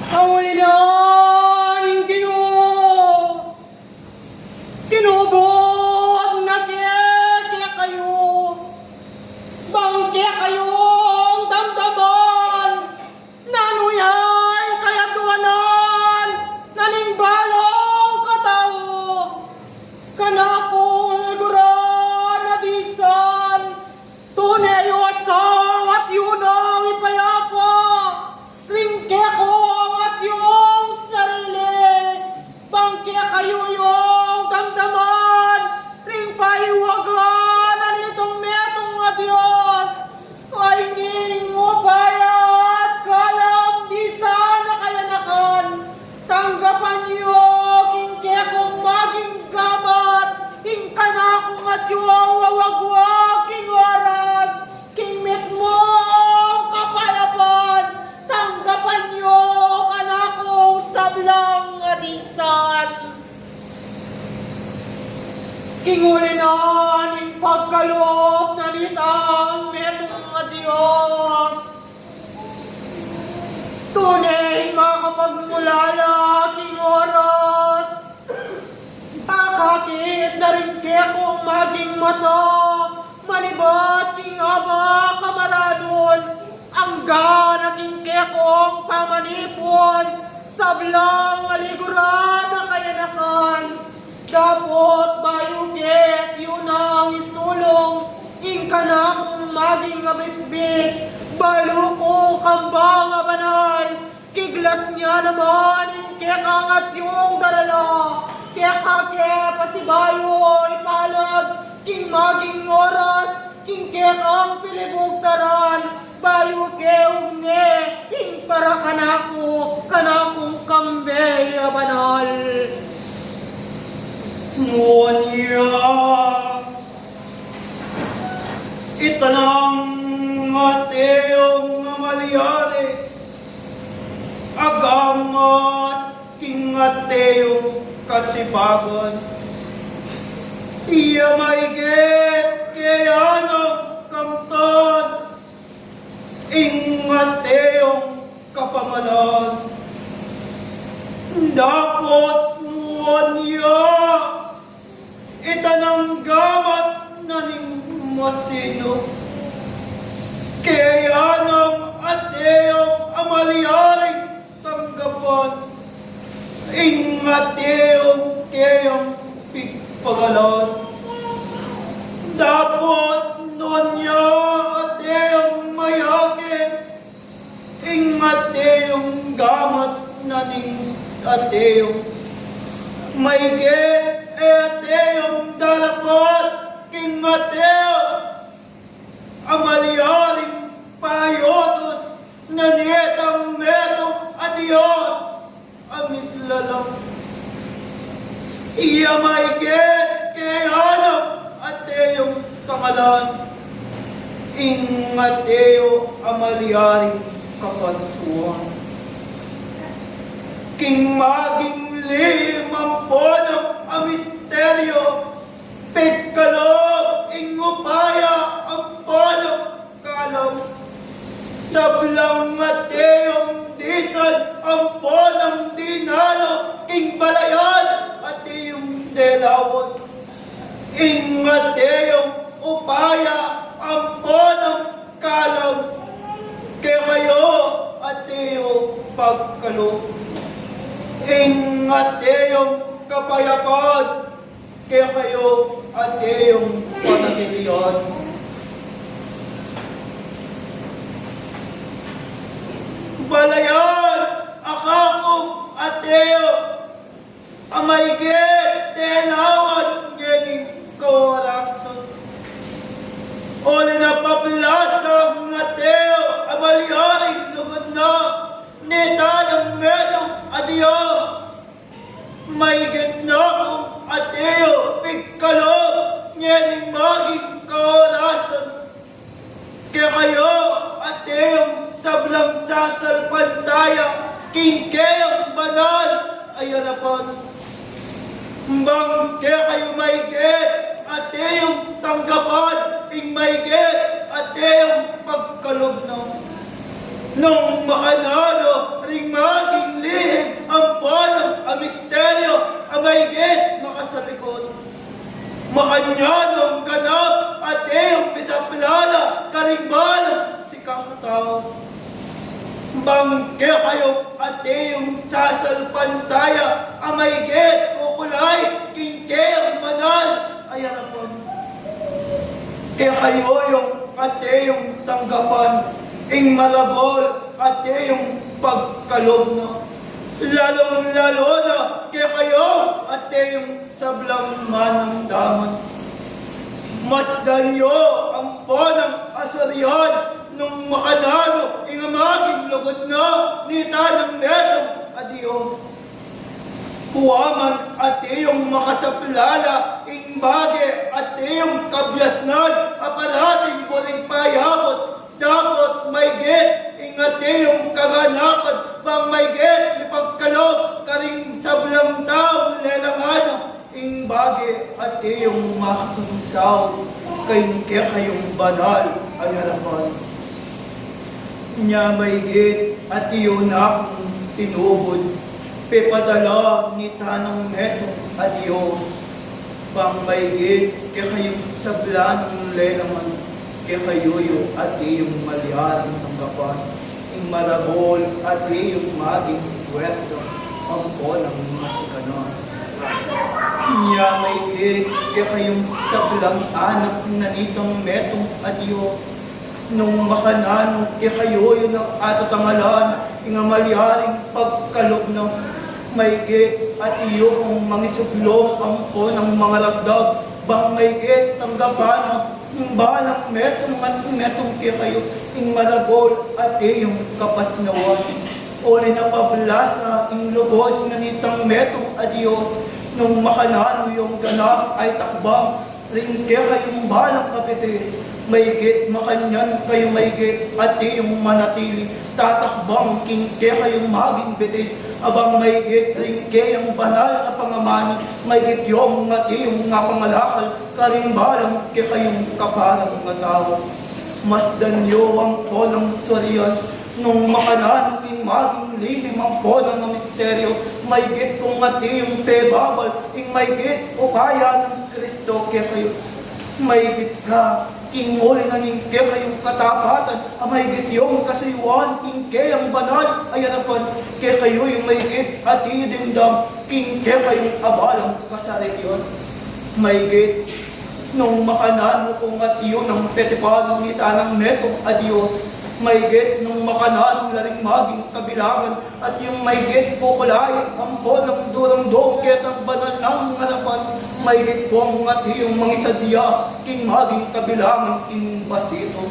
Hawali na ning kinubot na kaya kayo, bangkya kayong damdaman, nanuyay kaya tuwanan, nanimbalong katao, kanakong liguran na disan, tunay asang at yunang ipayapa, ringke ko at yung sarili, bangkya kayo yung damdaman, ring paiwagan na nitong metong nga Diyos, ay ning upaya at kalam di sana kayanakan, tanggapan niyo kingke kong maging gamat, king kanakong at yung wawagwag king oras, king met mo kapayapan, tanggapan niyo kanakong sablang adisan. Kinguli na ning pagkaloob na nitang metong nga Diyos. Tunay makapagmulala king oras. Akakit na rin kaya kong maging mata, manibat king aba kamaradon, angga na king kaya kong pamanipon, sablang aliguran na kayanakan. Dapot bayuget yun ang isulong, ingka na kong maging abitbit, baluko kambang abanay, kiglas niya naman ingke kangat yung darala, kaya kake pasibayo ipalag, king maging oras, king kekang pilibugtaran, bayo ke ugne, king para kanakong kambay abanal. Muanya itanang ateyong malyari agamat king ateyong kasipagan iya maiget kaya ng kamtan ing ateyong kapamalan dapat muanya itanang gamat na ning masino. Kaya ng ateyong amalyaring tanggapan, ing ateyong kayang pigpagalan. Dapat nun niya ateyong mayakin, ing ateyong gamat na ning ateyong maigit ateyong dalakot king ateo amalyaring payotos na niyetang metong adios amit lalang iya maigit kay hanap ateyong tangalan ing ateo amalyaring kapansuan king maging limang ponong ang misteryo, pigkalob, ing upaya ang ponong kalaw. Sablang ateyong disan ang ponong dinalo, ing balayan at iyong delawon. Ing ateyong upaya ang ponong kalaw, kaya kayo ateyo pagkalob. Ing ateyong kapayapan, kaya kayo ateyong panagilian. Balayan, akakong ateo, amaigit, telawan, gening kaorason. Oli na paplasang ateo, amalyaring lugod na, netalang medong adios. Maigit na akong ateo, pigkalob, nyening maging kaorasan. Kaya kayo, ateyong sablang sasalpanta, pantaya, kingkeyang banal, ay harapan. Bang kaya kayo maigit, at yung tanggapan, ing maigit, at yung pagkalog nung makanalo, ring maging lihim, ang palang, ang misteryo, ang maigit, makasalikod. Makanyanong ganap, at yung pisaplala, karimbalang, sikang tao. Bangke kayo at yung sasalpantaya, ang maigit, kukulay, kingkeyang banal, ay harapan. Kaya kayo yung at yung tanggapan, ing malabol at yung pagkalob na. Lalong-lalo na kaya kayo at yung sablang manang daman. Masdan nyo ang ponang asaryan nung makanalo ing amaging lugod na ni tanang metong adios. Kuwaman at iyong makasaplala ing bage at iyong kabyasnan apalating puring payabot dapat maigit ingat iyong kaganapan pang maigit ipagkalob karing sablang taong lelangan ing bage at iyong makakunsaw kayong banal ay harapan. Nya maigit at iyon akong tinubod pepadala ni tanang metong adios pang maigit kayong sablanong lelaman kayuyo at iyong maliaring tanggapan ing marabol at iyong maging puwersa ang polang masikanon. Nya maigit kayong sablang anak na nitong metong adios nung makanano kayoyo ng atatangalan ing maliaring pagkalog ng maigit at iyo kung mangisuglo ang po ng mga lagdag bang maigit tanggapan ng balang metong kayo ing malabol at iyong kapasnawan o rin napablasa ing lugod na nitang metong adios nung makanano yung ganap ay takbang rin kayong balang kapitis maigit makanyan kayo maigit at iyong manatili tatakbang kingke kayong maging bitis abang maigit rin kayong banal na pangamani maigit yung at iyong nga pangalakal karimbalang kayong kaparang mga tao masdan nyo ang polang suriyan nung makanan ing maging lihim ang polang ng misteryo maigit kung at iyong pebabal ing maigit o kaya ng Kristo kayo maigit ka ingoli na ningke kayong katapatan, ang mahigit yung kasayuan, ingke ang banal, ay harapan, kaya kayo yung mahigit at idindam, ingke kayong abalang kasarik yun. Mahigit, nung makanan mo kung at iyon ang petipalong ni tanang metong adios, mahigit nung makanan laring maging kabilangan at yung mahigit kukulay ang polang durang doket ang banal ng harapan mahigit po ang at iyong mangisadya king maging kabilangan king basito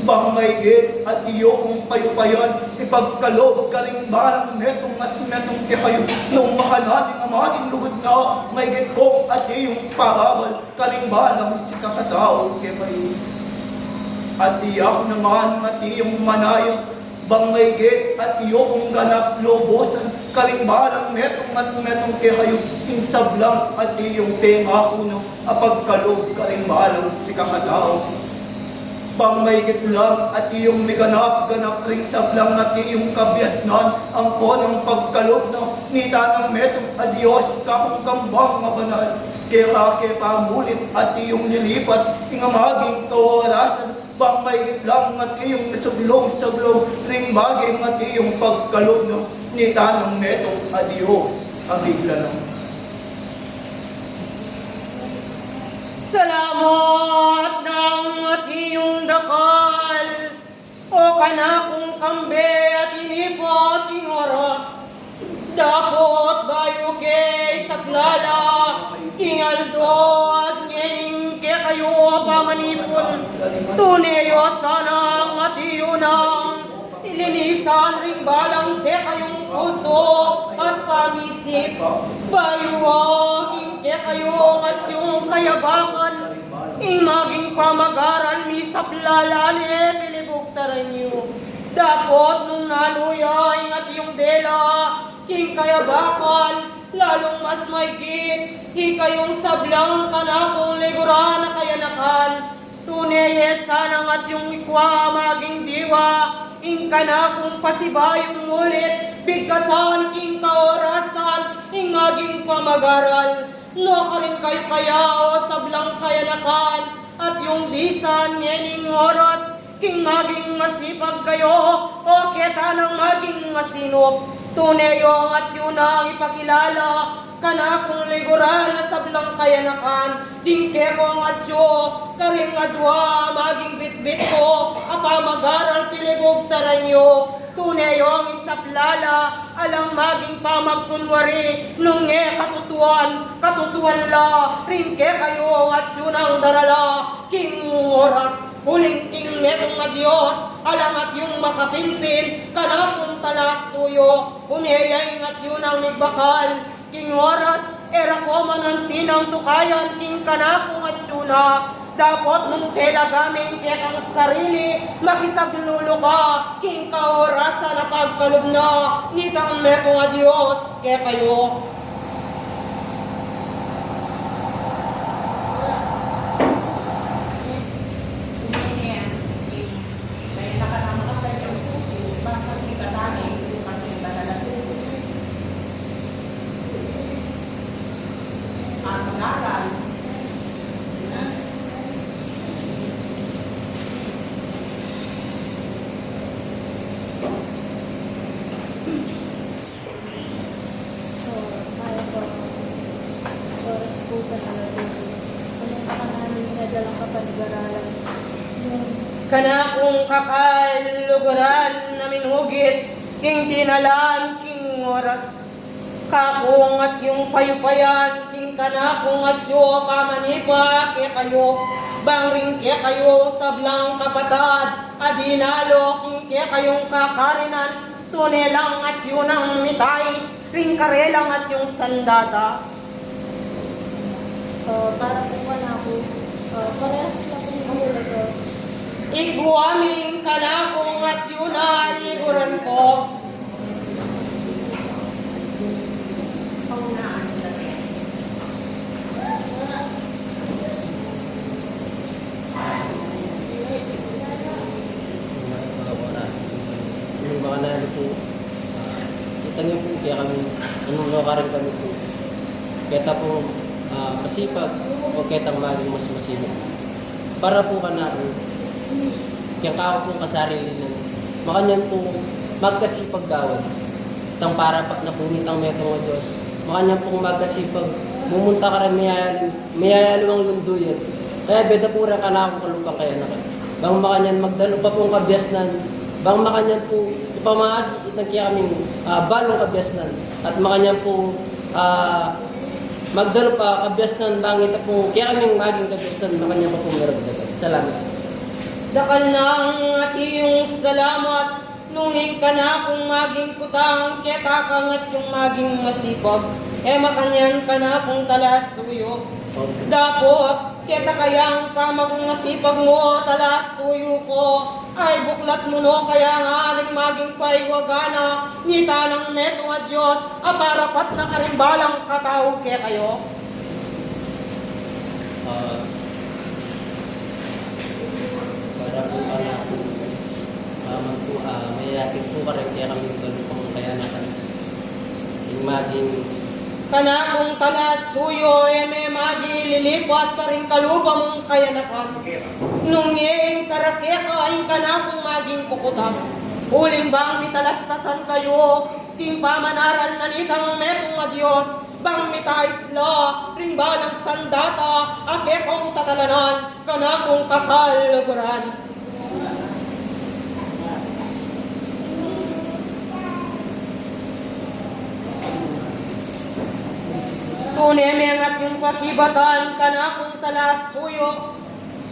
bang mahigit at iyo kung payupayan ipagkalob karing balang metong at metong kayo nung makanan ang maging lugod na mahigit po at iyong parabal karing balang si kakatao kayo at iyak naman at iyong manayo bang maigit at iyo kung ganap lobosan kalimbalang metong at metong kayo insablang at iyong tenga kuno apagkalog kalimbalang si kakatao bang maigit lang at iyong miganap ganap ring sablang at iyong kabyasnan ang konang pagkalog na nita ng metong adios kakong kambang mabanal kaya pamulit at iyong nilipat ingamaging kaorasan bang maigit lang at iyong nasublong-sablong ring bagay at iyong pagkalog no, ni tanang metong adios ang bigla no. Salamat ng at iyong dakal o kanakong kambe at inipot ing oras dapot bayo kay saklala ingaldo at ngening ke kayo pamanipon tuneyo sana at iyo nang ilinisan ring balang ke kayong puso at pamisip bayuwag ke kayo at yung kayabangan ing maging pamagaran mi saplala ni pinibuktaran niyo Dapot nung naluyay at yung dela, king kayabakan, lalong mas maigit, hikayong sablang kanakong liguran na kayanakan. Tunay sanang at yung ikwa maging diwa, ing kanakong pasibayong mulit, bigkasan king kaorasan, ing maging pamagaral. No kaling kayo kaya o sablang kayanakan, at yung disan nyening oras, king maging masipag kayo, o kita nang maging masinop. Tunayong at yun ang ipakilala, kanakong liguran na sablang kayanakan, dingke kong at yo, karing adwa, maging bitbit ko, apamagaral pilibog taranyo. Tunayong isaplala, alang maging pamagkunwari, nung katutuan la, ringke kayo at yun ang darala, king oras. Huling king metong nga Diyos, alang at yung makapinpin, kanakong talas suyo, umiyayang at yun ang nagbakal, king oras, era ko manantinang tukayan, king kanakong at yuna, dapat nung tela gaming kekang sarili, makisaglulo ka, king kaorasa na pagkalub na, nitang metong nga Diyos, kaya kayo. Kanakong kakaluguran namin hugit, king tinalaan, king oras. Kakong at yung payupayan, king kanakong at yo, pamanipa, ke kayo. Bangring ke kayo, sablang kapatad, adinalo, king ke kayong kakarinan. Tunelang at yun ang mitais, ring karelang at yung sandata. Para po na ako, parehas na po yung hulaga. Iguaming kanakong at yun na liguran ko. Yung mga nalo po, kita niyo po, kaya kami, anong lokaran kami po. Kaya po, masipag, o kaya maging mas masinag. Para po ka na, kaya kao po kasarili ng makanyan po magkasipag gawad. Tang para pa na pumitang metong o Diyos. Makanyan po magkasipag, mumunta ka rin mayayalawang lunduyan. Kaya beda po rin ka na akong kalupang kaya na ka. Bang makanyan magdalo pa pong kabyasnan. Bang makanyan po ipamahagi itang kaya kaming balong kabyasnan. At makanyan po magdalo pa kabyasnan bangit po kaya kaming maging kabyasnan makanyan pa po meragdagan. Salamat. Dakal ng at iyong salamat, nunging ka na kung maging kutang, ketakang at yung maging masipag, makanyan ka na kung talas suyo. Dapot, keta kayang pamagong masipag mo, talas suyo ko, ay buklat mo no, kaya nga rin maging paiwagana, ngita ng neto at Diyos, aparapat na karimbalang katao ke kayo. Para po pala po, may ating po ka rin kaya kami galupang kaya na kami. Yung maging Kanakong talas suyo, may magililipat ka rin kaluba mong kayanakan. Nung iyeng karakeka, yung kanakong maging kukutang. Huling bang mitalastasan kayo, ting pamanaral na nitang metong nga Diyos, bang mitaisla, ring balang sandata, akekong tatalanan, kanakong kakalaguran. Tunemeng at yung pakibatan, kanakong talas suyo,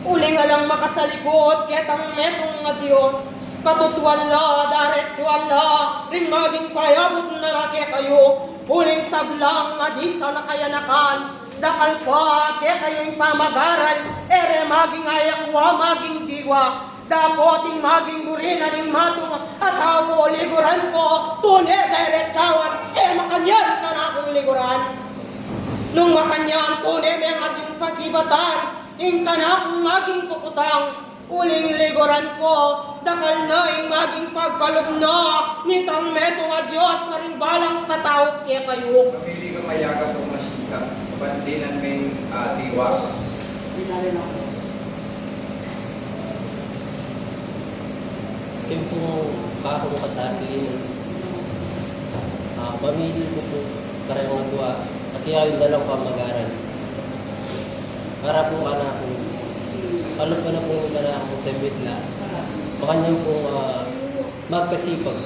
uling alang makasalikot, ketang metong nga Diyos, katutuan la, daretsuan la, rin maging payabot na nake kayo, huling sablang adisa na kayanakan, dakal pa, ke kayong pamagaran, ere maging ayakwa, maging diwa, dapoting maging burina ning matong at ako liguran ko, tunay diretsawan, makanyan ka na akong liguran. Nung makanyan, tunay may ating pagibatan, ka na akong maging kukutang, uling liguran ko, dakal na maging pagkalog na, nitang metong a Diyos sa rin balang katao kaya kayo. Pamili ka mayagap o masika, kabandinan may diwa. Kaya po ako mo kasabi, pamili ko po karayong dua at yung dalang pamagaran. Para po anak ko, alam ko na po yung anak ko sa bitla, makanyang po magkasipag.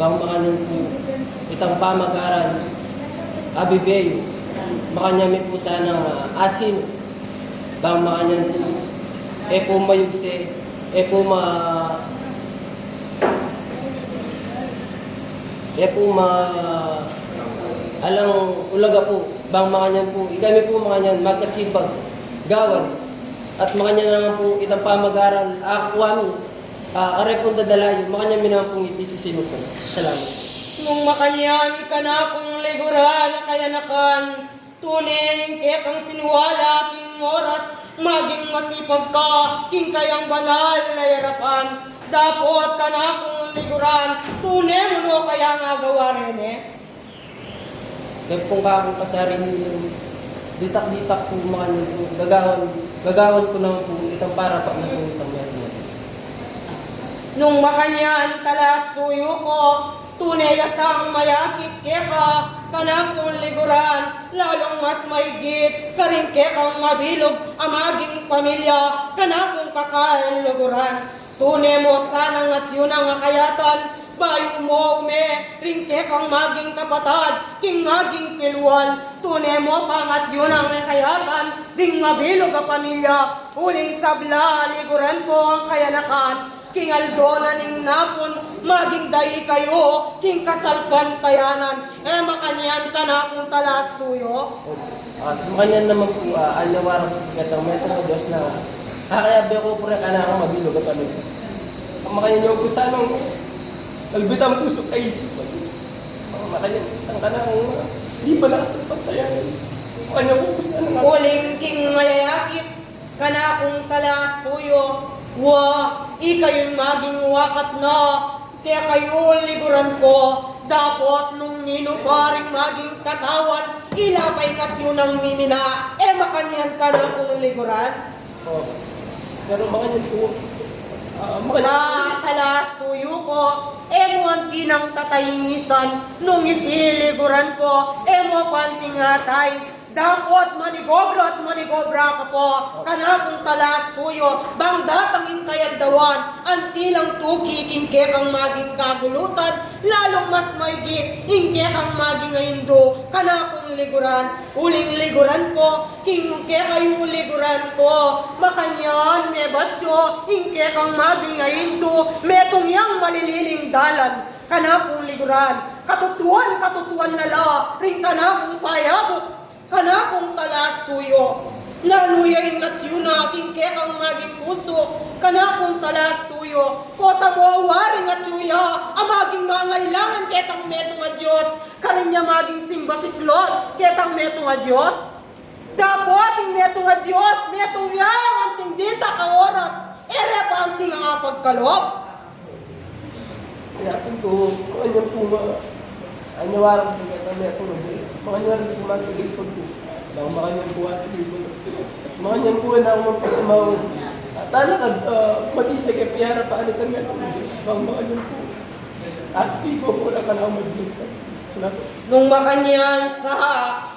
Bang makanyang po itang pamagaran, abibeyo, makanyang may po sanang asin, bang makanyang po mayugse, alang ulaga po, bang mga niyan po, ikami po mga niyan, magkasipag, gawan, at mga niyan naman po, itang pamagaran, akuami, aray pong dadalayo, mga niyan minaman pong itisisino po. Salamat. Nung makanyan ka na kung ligura na kayanakan, tunay kaya kang sinuwala, king oras, maging masipag ka, king kayang banal na yarapan, dapot ka na kung liguran, tunay mo no kaya nga gawa rin Kaya pong kakong kasarin yung ditak-ditak po mga niyan po, gagawan ko naman po, itang para pa na po itang meron. Nung makanyan talas suyo ko, tunay lasang mayakit keka, kanang kung liguran, lalong mas maigit, karing kekang mabilog, amaging pamilya, kanang kung kakain luguran. Tunay mo sanang at yun ang akayatan, bayo mo ring kekang maging kapatad, king maging kilwan. Tunay mo pangat yun ang akayatan, ding mabilog ang pamilya, uling sabla, liguran ko ang kayanakan. King Aldona ning napon, maging dahi kayo, king kasalpan tayanan, makanyan ka na kung talas suyo. At makanyan naman po, alyawarang gatang may itong Diyos na, kaya ko po rin ka na akong mabilog at ano. Makanyan niyo po sanang, nagbitang puso ay isipan. Makanyan, ang ka na akong, di ba nakasalpan tayanan. Makanyan po sanang Uling king mayayakit, ka na kung talas suyo. Ikayo'y maging wakat na, kaya kayo liguran ko, dapat nung nino paring maging katawan, ilapay kat yun ang minina, makanyan ka na kung liguran. Pero makanyan po, Sa talas suyo ko, mo tinang tatayingisan, nung itiliguran ko, mo pantingatay, dapat manigobra at manigobra ka po, kanakong talas suyo, bang datangin kayadawan, antilang tuki, kingke kang maging kagulutan, lalong mas maigit, ingke kang maging aindo, kanakong liguran, uling liguran ko, kingke kayo liguran ko, makanyan, me batyo, ingke kang maging aindo, metong yang malililing dalan, kanakong liguran, katutuan na la, ring kanakong payabot, kanakong talas suyo, nanuyayin at yun na aking kekang maging puso, kanakong talas suyo, kota mo waring at yuya, amaging mangailangan ketang metong a Diyos, karinya maging simba siklod, ketang metong a Diyos, dapat metong a Diyos, metong yang anting dita ka oras, ere pa anting ang pagkalop. kaya po, makanyan po anyawarang po kita may ako ng Diyos. Makanyan po magkagipag po. Makanyan po at libon. At makanyan po na ako magpasamawin. At talakad, mag-isip kay Piara pa ano kanya sa Diyos. Makanyan po. At ibo po na ka na ako magbintay. Salamat. Nung makanyan sa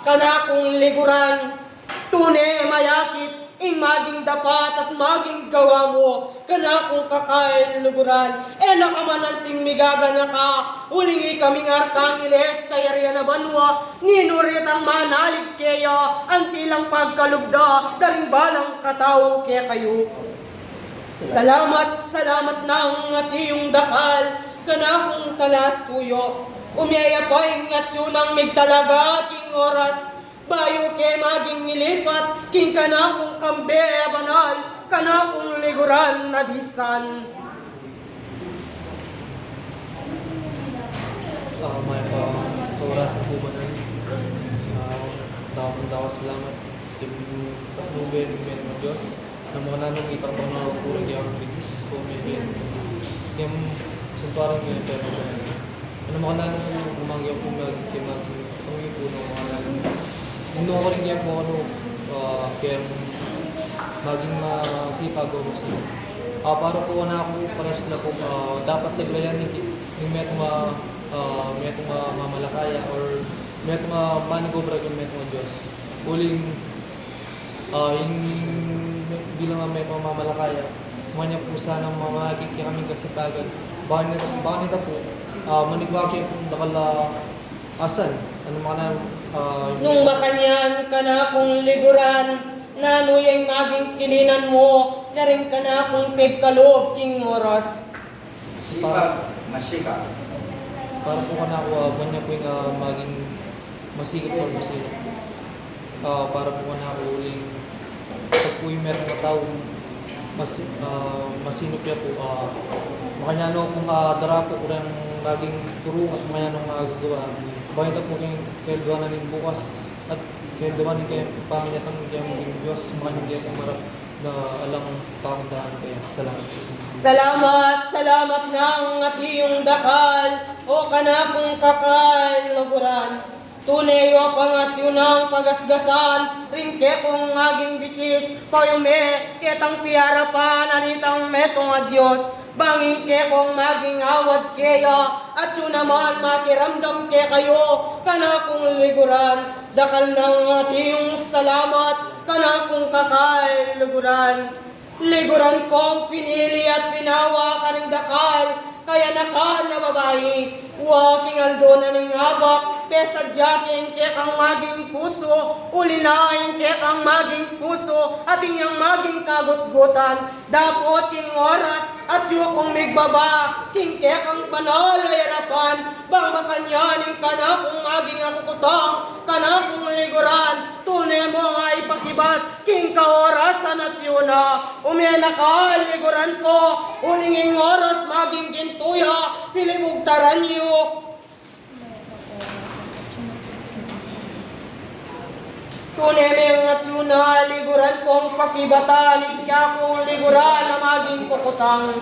kanakong liguran, tunay mayakit, ing maging dapat at maging gawa mo, kanakong kakain luguran, nakamananting migaga na ka, ulingi kaming arkangiles, kaya riyan na banwa, ninurit ang manalig kaya, antilang pagkalugda, daring balang katao kaya kayo. Salamat ng atiyong dakal, kanakong talas suyo, umiyaya pa ing atyunang migtalaga king oras, bayo ke maging nilipat, king kanakong kambe banal, kanakong liguran na disan. May oras na po ba na daw salamat kay Patnubel ng mga Diyos na mga nanong itang mga kurang yung bigis ko may yung suntuarang yung pero ano mga nanong umangyaw po kay mag-uwi po ng mga nanong hindi ko rin yan po ano kaya maging masipag o masipag. Para po na ako pares na po dapat naglayan yung metong mamalakaya or metong manigobra yung metong Diyos. Uling yung bilang metong mamalakaya, manya po sana mamagig kami kasipagan. Bakit nito po, manigwaki po nakala asan. Ano mga na Nung makanyan kanakong liguran, nanuyay maging kilinan mo, karing kanakong pigkalob king oras. Sipag, masika. para po ka na ako, manya po yung maging masigap or masigap. Para po ka na ako uling pag po yung meron na tao masinop niya po makanyano kung dara po ko rin maging turong at makanyano magagawa. Bakit po kayo gawa na rin bukas at kayo gawa rin kayo panganyatang kayo maging Diyos makanyang kayo pumarap na alang pakundahan kayo. Salamat. Salamat ng at iyong dakal, o kanakong kakal luguran. Tunay o pangat yun ang pagasgasan, ringke kong aging bitis, payume, ketang piara pa, nanitang metong a Diyos. Banging ke kong maging awad kaya, at yun naman makiramdam ke kayo, kanakong liguran. Dakal ng at iyong salamat, kanakong kakal luguran. Liguran kong pinili at pinawa karing dakal, kaya naka na babae. Waking aldo na ning habak, pesadyakin ke kang maging puso, ulinain ke kang maging puso, at inyang maging kagut-gutan. Dapot king oras, at yukong migbaba, king ke kang banal ay harapan, bang makanyanin ka na kung maging ako kutang, ka na kung liguran, tunay mo ay pakibat, king kaorasan at yun na, umena ka, liguran ko, uninging oras maging gintuya, pilibugtaran niyo. Tunemeng at yun na, liguran kong pakibatan, ika kong liguran na maging kukutang.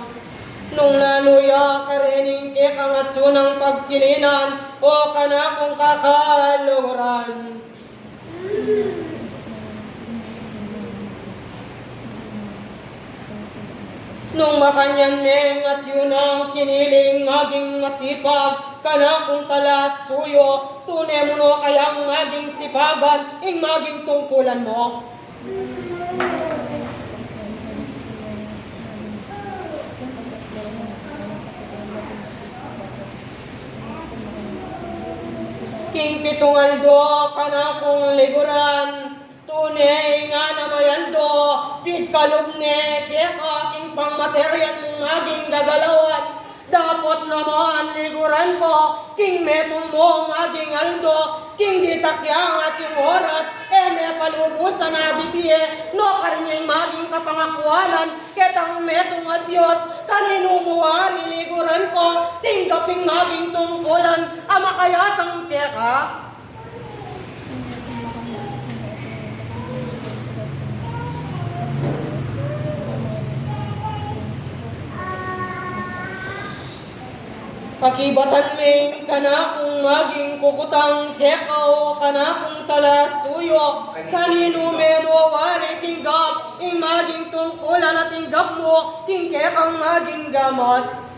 Nung nanuya karening ke kang at yun ang pagkilinan, o kana kong kakaluguran. Nung makanyan meng at yun ang kiniling maging masipag, kana kong talas suyo, tunay mo no kayang maging sipagan, ing maging tungkulan mo. King pitong aldo, kana kong liguran, tunay nga na mayaldo, tit kalubne, kaya kaking pangmateryan mong maging gagalawan. Dapat naman liguran ko, king metong mo maging aldo, king ditakyang at yung oras, may palubusan na bibie, no karinyang maging kapangakuanan, ketang metong at Diyos, kanino muwari liguran ko, tinggaping maging tungkulan, ama kayatang teka. Pakibatan may kana kung maging kukutang kekaw, kana kung talas suyo, kanino memo wari tinggap, ing maging tungkulan at tinggap mo, king kekang maging gamat.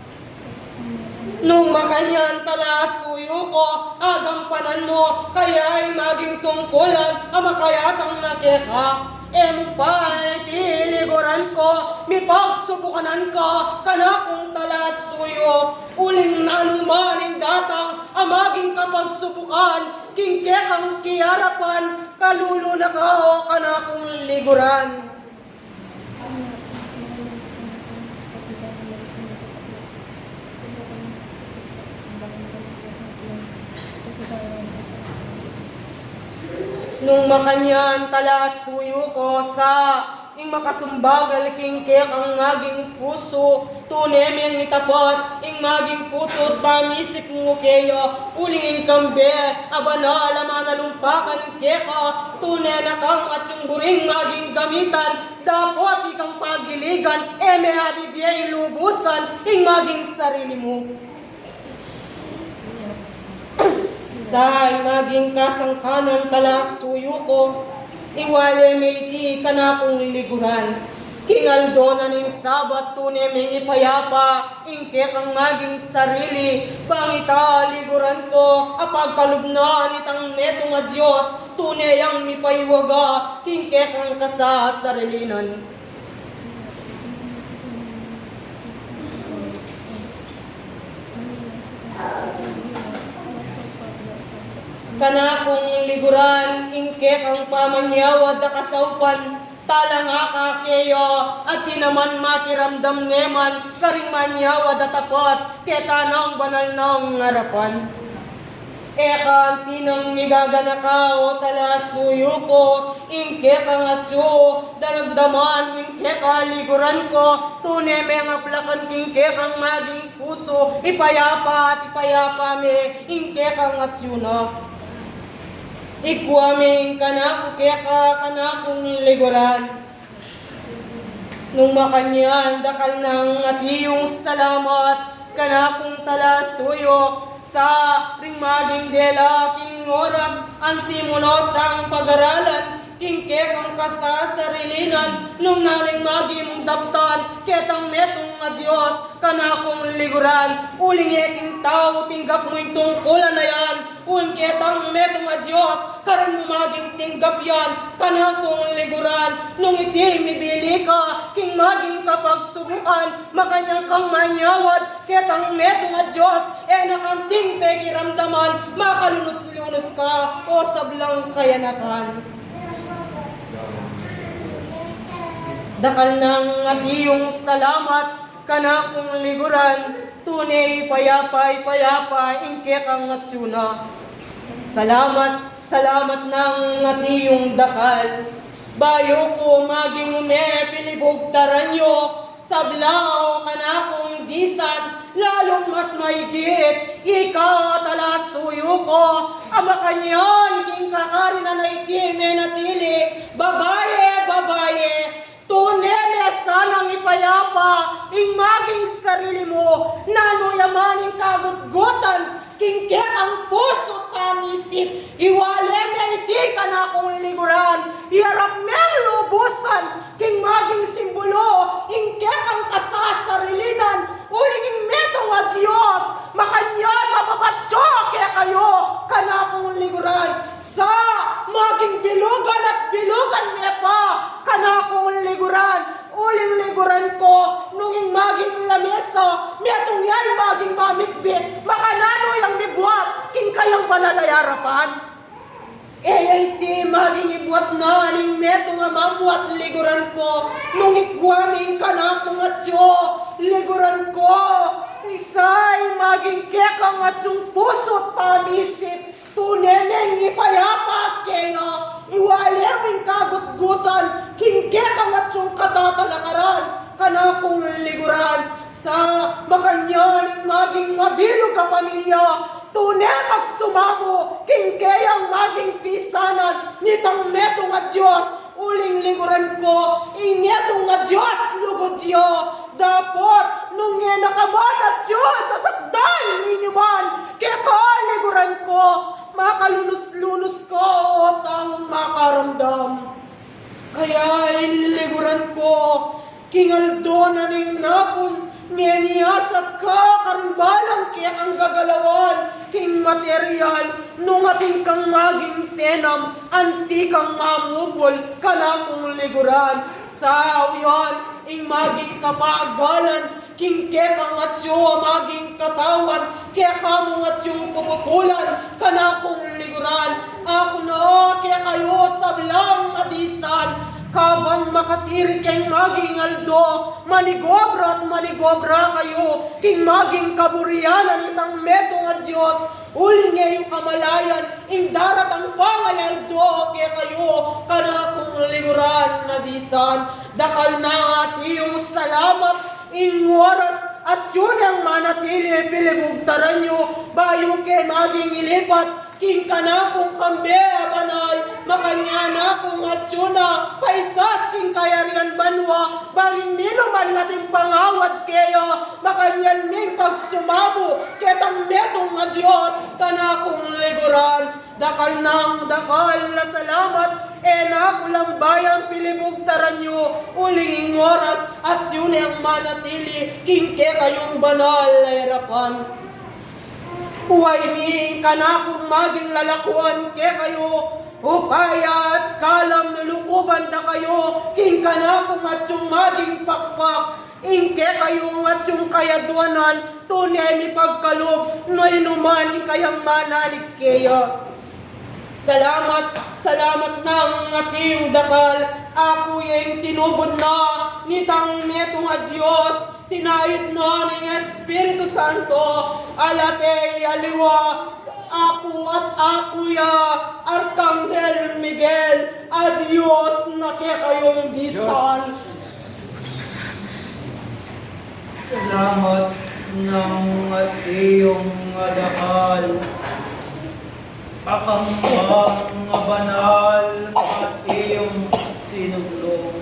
Nung makanyan talas suyo ko, agampanan mo, kaya ay maging tungkulan, ama kayatang nakeka. Empay, tiliguran ko, mi pagsubukanan ka, kana kung talas suyo. Uling nanumaning datang, amaging kapagsubukan, kingke ang kiyarapan, kalulula ka o kana kung liguran. Nung makanyan talas suyo ko sa ing makasumbagal king kek ang maging puso, tunay miyang itapat, ing maging puso, pamisip mo keyo, uling ing kambe, abana, alaman na lumpakan keka, tunay na kang at yung buring maging gamitan, dapat ikang pagiligan, may abibiyay lubusan, ing maging sarili mo. Sa naging kasangkanan talas suyo ko, iwale may di ka na kong liguran. Kingaldo na ning sabat tunay may ipayapa, ingke kang maging sarili, pangita liguran ko, apagkalubnan itang netong a Diyos, tunay ang mipaywaga, kingke kang kasasarilinan. Kana kong liguran, ingkek ang pamanyawad na kasaupan, talanga ka keyo, at di naman makiramdam neman, karing manyawad at tapat, ketanang banal ng harapan. Eka tinang migagana ka o talasuyo ko, ingkek ang atyo, daragdaman, ingkek liguran ko, tunay may ngaplakan kingkek ang maging puso, ipayapa at ipayapa me, ingkek ang atyo na. Ikwaming kanako keka kanakong liguran. Nung makanyan, dakal ng atiyong salamat, kanakong talasuyo, sa ring maging dela, king oras, antimunosang pag-aralan, king kekang kasasarilinan, nung naring maging daptan, ketang metong a Diyos, kanakong liguran, uling eking tao, tinggap mo yung tungkulan na yan, uling ketang metong a Diyos, karan mo maging tinggap yan, kanakong liguran, nung iti mibili ka, king maging kapagsubukan, makanyang kang manyawad, ketang metong a Diyos, nakanting pegiramdaman, makalunos-lunos ka, o sablang kayanakan. Dakal ng atiyong salamat, kanakong liguran, tunay payapa, ingkek ang atsuna. Salamat, salamat ng atiyong dakal, bayo ko maging pinibugtaran nyo, sablao kanakong disan, lalong mas maigit, ikaw talasuyo ko, ama kanyan, king kakari na naitime natili, babaye, tunay sanang ipayapa, ing maging sarili mo, nanuyamaning kagutgutan, kingkek ang puso't pangisip, iwale na iti ka na akong liguran, iharap meng lubusan, king maging simbolo, ingkek ang kasasarilinan, ulinging metong a Diyos, makanyan mapapatyo kaya kayo, kanakong liguran, sa maging bilugan at bilugan nepa, kanakong liguran, uling liguran ko, nunging maging lamesa, metong yan maging mamikbit, makanano yung mibuat, king kayang panalayarapan. Ti maging ibuat na aning neto nga mamuat liguran ko, nung ikwaming kanakong atyo, liguran ko, isay maging kekang atyong puso't pamisip, tuneneng ipayapa kenga, iwaleming kagutgutan, kingkekang atyong katatalakaran, kanakong liguran, sa makanyan maging mabilog ka pamilya, tunay magsumamo, kingkayang maging pisanan, nitang metong a Diyos, uling liguran ko, inetong a Diyos, lugodyo, dapat nung nakaman at Diyos, sasakdan iniwan, kaya ka liguran ko, makalunos-lunos ko, otang makaramdam. Kaya iliguran ko, kingaldo na ning napon, niyasat ka, karimbalang kaya kang gagalawan, king material, nung ating kang maging tenam, anti kang mamupol, kanakong liguran, sa uyan, ing maging kapagalan, king kekang atyo, maging katawan, kaya kamong atyong pupupulan, kanakong liguran, ako na, kaya kayo sablang adisan, kabang makatiri kay maging aldo, manigobra at manigobra kayo, king maging kaburianan itang metong a Diyos, uling ngayong kamalayan, ing darat ang pangayaldo, kaya kayo, kanakong liguran na bisan, dakal na at iyong salamat, ing oras at yun ang manatili, pilibugtaran nyo, bayo kay maging ilipat, king kanakong kambe banal, makanya na kung atsuna, kaitas king kayarian banwa, banging minuman nating pangawat kayo, makanyan ning pagsumamo, ketang metong nga Diyos, kanakong liguran, dakal ng dakal na salamat, ako lang bayang pilibugtaran nyo, uling oras, at yun ang manatili, king ke kayong banal na harapan. Huwaining ka na kung maging lalakuan ke kayo, upaya at kalam nulukuban da kayo, king ka na kung at yung maging pakpak, ingke kayong at yung kayadwanan, tunay mi pagkalob, no inuman kayang manalig kaya. Salamat ng ating dakal, ako yung tinubod na, nitang netong a Diyos, tinayit na ng Espiritu Santo, alate aliwa, ako ya, Arkanghel Miguel, adios na kaya kayong disan. Salamat ng iyong dakal. Akambang banal at iyong sinulong.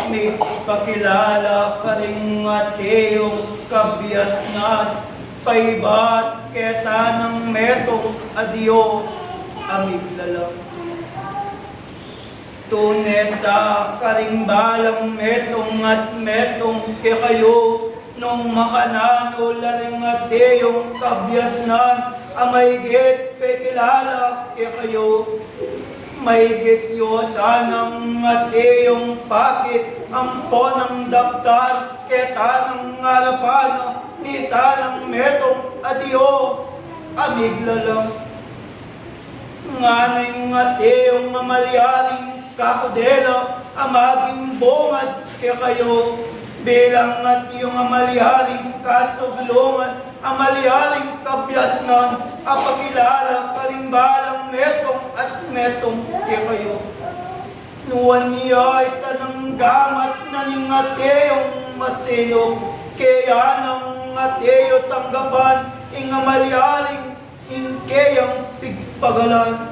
May pakilala ka rin at iyong kabiasnan. Paibat keta ng metong adios amiglalang. Tunesa karingbalang metong at metong ke kayo nung makanano laring at iyong kabiasnan. Amaygit pekilala ke kayo, maygit yosanang at iyong pakit, ampo ng daptar, keta ng ngarapan, nita ng metong adios, amiglalang. Nganing at iyong mamalyaring kakudela, amaging bungad ke kayo, bilang at iyong amalyaring kasuglungan, amalyaring kabyasnan, apakilala kalimbalang metong at metong ke kayo. Nuwan niya ay tanang gamat na ning ateyong masinok, kaya nang ateyo tanggapan, ing amalyaring ing keyang pigpagalan.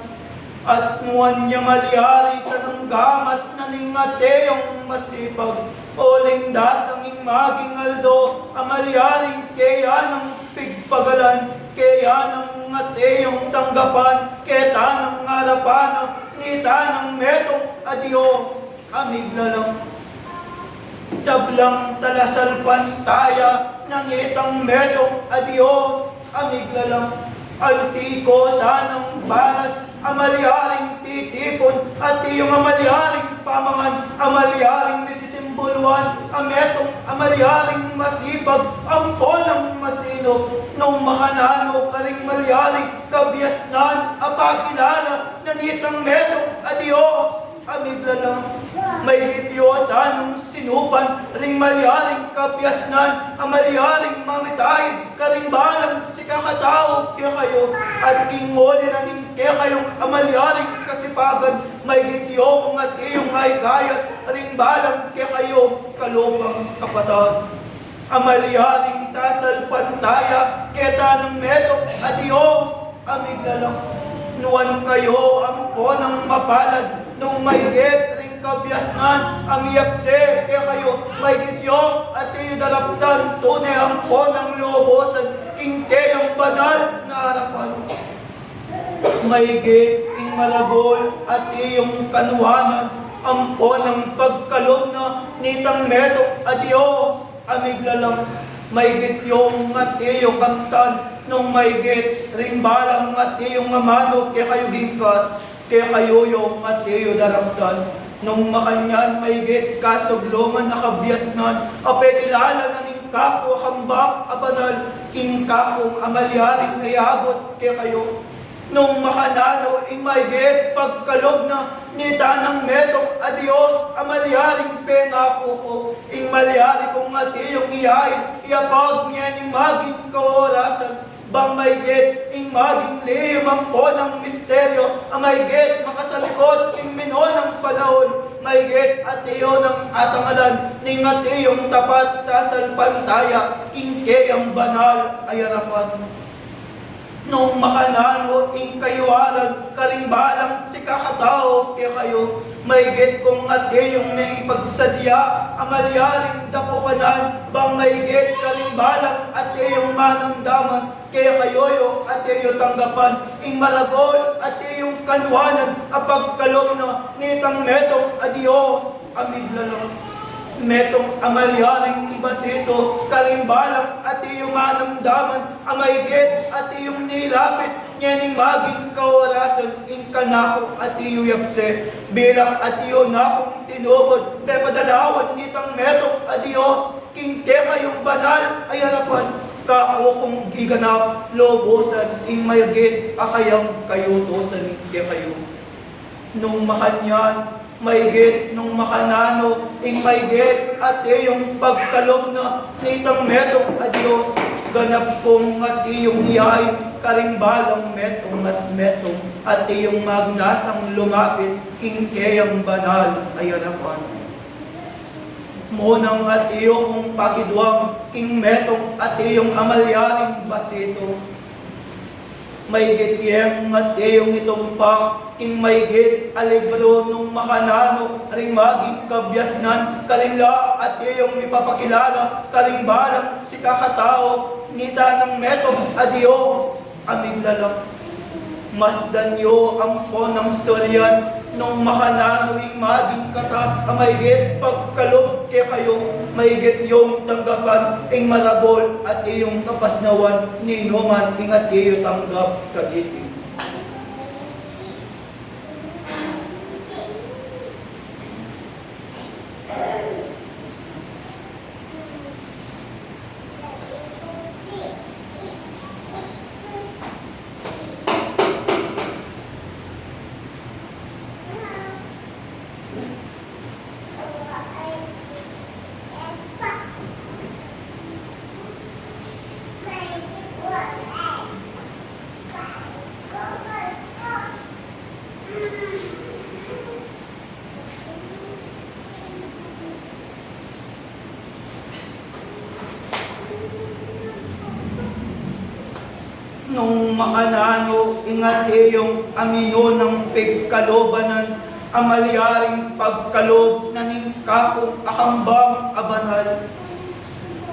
At nuwan niya malyari tanang gamat na ning ateyong masipag, oling datang ing maging aldo, amalyaring kaya ng pigpagalan, kaya ng ateyong tanggapan, keta ng harapan, nita ng metong adios, amiglalang. Sablang talasalpan taya, ng itang metong adios, amiglalang. Altiko sanang balas, amalyaring titipon, at iyong amalyaring pamangan, amalyaring misisimbuluan, ametong amalyaring masipag, ampo ng masino, nung makanano karing malyaring kabiasnan, apakilala, nanitang metong adios, amiglalang. May gityosa nung sinupan, ring malyaring kabiasnan, amalyaring mangitay, karimbalang si kakatao, kaya kayo, at kingoli na ning kaya kayong amalyaring kasipagan, may gityong at iyong ay kayat, ring balang kaya kayo, kalupang kapatag. Amalyaring sasalpantaya, keta ng metong adios, amiglalang. Nuwan kayo ang ponang mapalad, nung may get ring kabiasnan, amiyapse, kaya kayo, may gityong at iyo daraptan, tunay ang ponang loobosan, ingkeyang banal na harapan. Maigit ing malabol at iyong kanuwanan, ampo ng pagkalog na nitang metong adios, amiglalang. Maigit yung at iyo kamtan, nung maigit ring balang at iyong amano, kaya kayo gingkas, kaya kayo yung at iyo daramdan. Nung makanyan maigit kasuglungan na kabiasnan, apekilala na ning kako hambak abanal, ing kakong amalyaring nayabot, kaya kayo. Nung makanano ing maigit pagkalog na nita ng metong adios amalyaring pengako ko ing malyari kong atiyong iyain iapag niya ning maging kaorasan bang maigit ing maging limang po ng misteryo ang maigit makasalikot ing mino ng panahon maigit atiyo ng atangalan ning atiyong tapat sa salpantaya ing kayang banal ay harapan. Nung makanano ing kaywaran, kalimbalang si kakatao kaya kayo, maigit kong atiyong may pagsadya, amalyaring dapukanan, bang maigit kalimbalang atiyong manamdaman, kaya kayoyo atiyo tanggapan, ing maragol atiyong kanwanan, apagkalom na nitang metong adios, amiglalang. Metong amalyaring basito, kalimbalang at iyong manamdaman, amaygit at iyong nilapit, nyaning maging kaorasan, ing kanako at iyo yapse, bilang at iyo na kong tinubod, pepadalawan nitang metong adios, king kayong banal ay harapan, kako kong giganap, lobosan, ing maygit, akayang kayutosan kayo. Nung makanyan, maigit nung makanano, ing maigit at iyong pagkalog na nitang metong adios, ganap kong at iyong iyain, karimbalang metong at iyong magnasang lumapit, ing kayang banal ay harapan. Munang at iyong pakidwang, ing metong at iyong amalyaring basito, maigit yang at iyong itumpak, ing maigit alibro nung makanano, ring maging kabyasnan, kalinla at iyong ipapakilala, kalimbalang si kakatao, nita ng metong adios, aming lalak. Masdan nyo ang sonang storyan, nung makanano ing maging katas, amaygit pagkalog kaya kayo, maigit yung tanggapan, ing maragol at iyong kapasnawan, ninuman ing at iyo tanggap kagiti. Nung makanano, ingat iyong amino ng pigkalobanan, amalyaring pagkalob na ning kakong akambang abanal.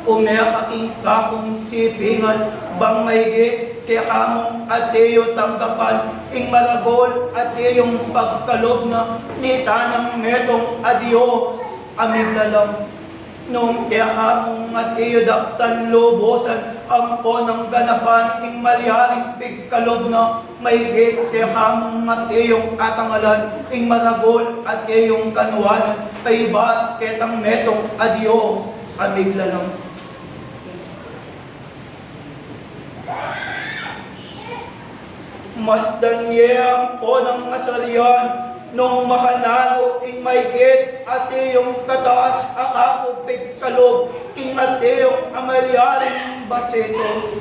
Umekaking kakong sipingan, bang maigit kaya kamong at iyo tanggapan, ing maragol at iyong pagkalob na nita ng metong adios, amiglalang. Nung kaya kamong at iyo daktan lobosan, ang po ng ganapan, ing malyaring pigkalog na maigit kaya kamong at iyong atangalan, ing maragol at iyong kanwanan, kaiba ketang metong adios, amiglalang. Masdan niya po ng nasalian, nung makanano ing maigit at iyong kataas akako pigkalog, ing at iyong amalyaring basito.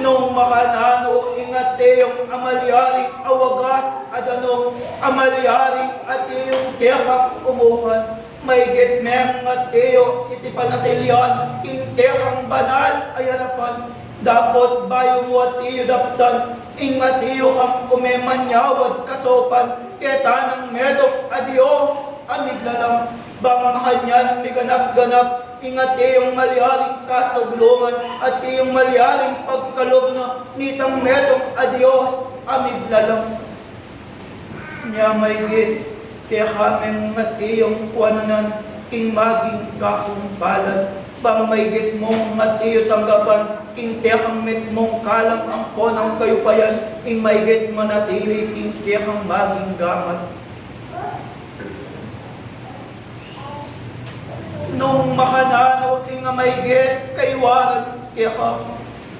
Nung makanano ing at iyong amalyaring awagas adanong amalyaring at iyong kekang umuhan, maigit meng at iyo itipanatilian, ing kekang banal ay harapan. Dapat bayo mo at iyo daptan, ing at iyo ang kumemanyawad kasopan, keta ng medong adios, amiglalang, bang makanyan may ganap-ganap, ing at iyong malyaring kasaglungan, at iyong malyaring pagkalob na nitang medong adios, amiglalang. Niya maigit, kaya kaming at iyong kuwananan, king maging kakong palad, bang maigit mong at iyo tanggapan, king tekang met mong kalang ang ponang kayupayan, ing maigit manatili, king tekang maging gamat. Nung makanano, ing maigit kaywaran, kaya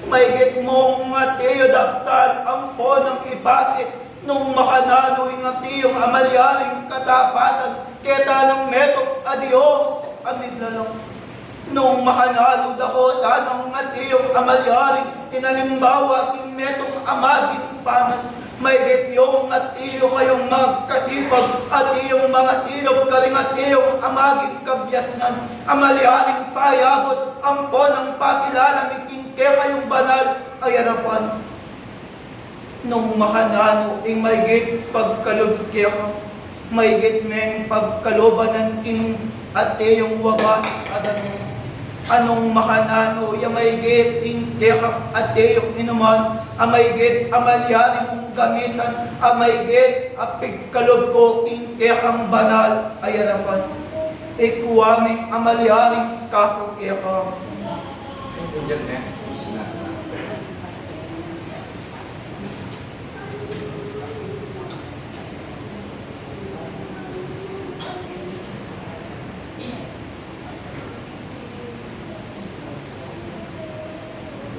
Maigit mong ngatiyo daptan ang ponang ibakit nung makanalo ingatiyong amalyaring katapatan keta ng metok adios amid na lang. Nung makanalo dako sa nang ngatiyong amalyaring inalimbawa king metong amagin panas maigit yung at iyo kayong magkasipag at iyong mga sinop karing at iyong amagin kabyasnan amalyaring payabot ang ponang pakilala miking kaya kayong banal ay harapan. Nung makanano ing maigit pagkalog kaya maigit meng pagkalobanan ing at iyong wagas adano. Anong makanano yung maigit ing kaya at iyong inuman amaygit amalyari mong gamitan amaygit apig kalob ko ing kaya kang banal ay harapan. Ikuwaming amalyaring kako kaya ka. Diyan eh.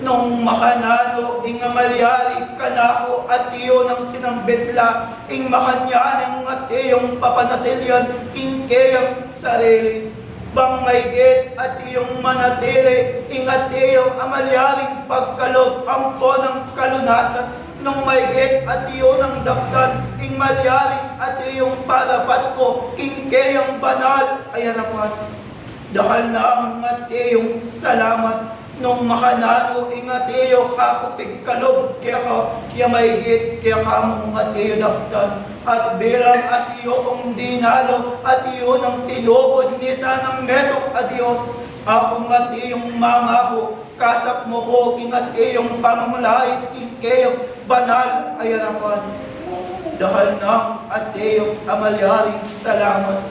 Nung makanano ing amalyari kanako at iyo ng sinambitla ing makanyanang at iyong papanatilyan ing kayang sarili bang maigit at iyong manatili ing at iyong amalyaring pagkalob ang ponang kalunasan nung maigit at iyo ng daptan ing malyaring at iyong parapat ko ing kayang banal ay harapan. Dahil na ang at iyong salamat nung makanano ingatiyo kakupig kalob kaya ka maigit kaya kamong atiyo daptan at bilang atiyo kong dinalo atiyo ng tinubod nita ng metok adios akong atiyong mangako kasap mo ko ingatiyong pamamulait ikayong banal ay harapan dahil ng atiyong amalyaring salamat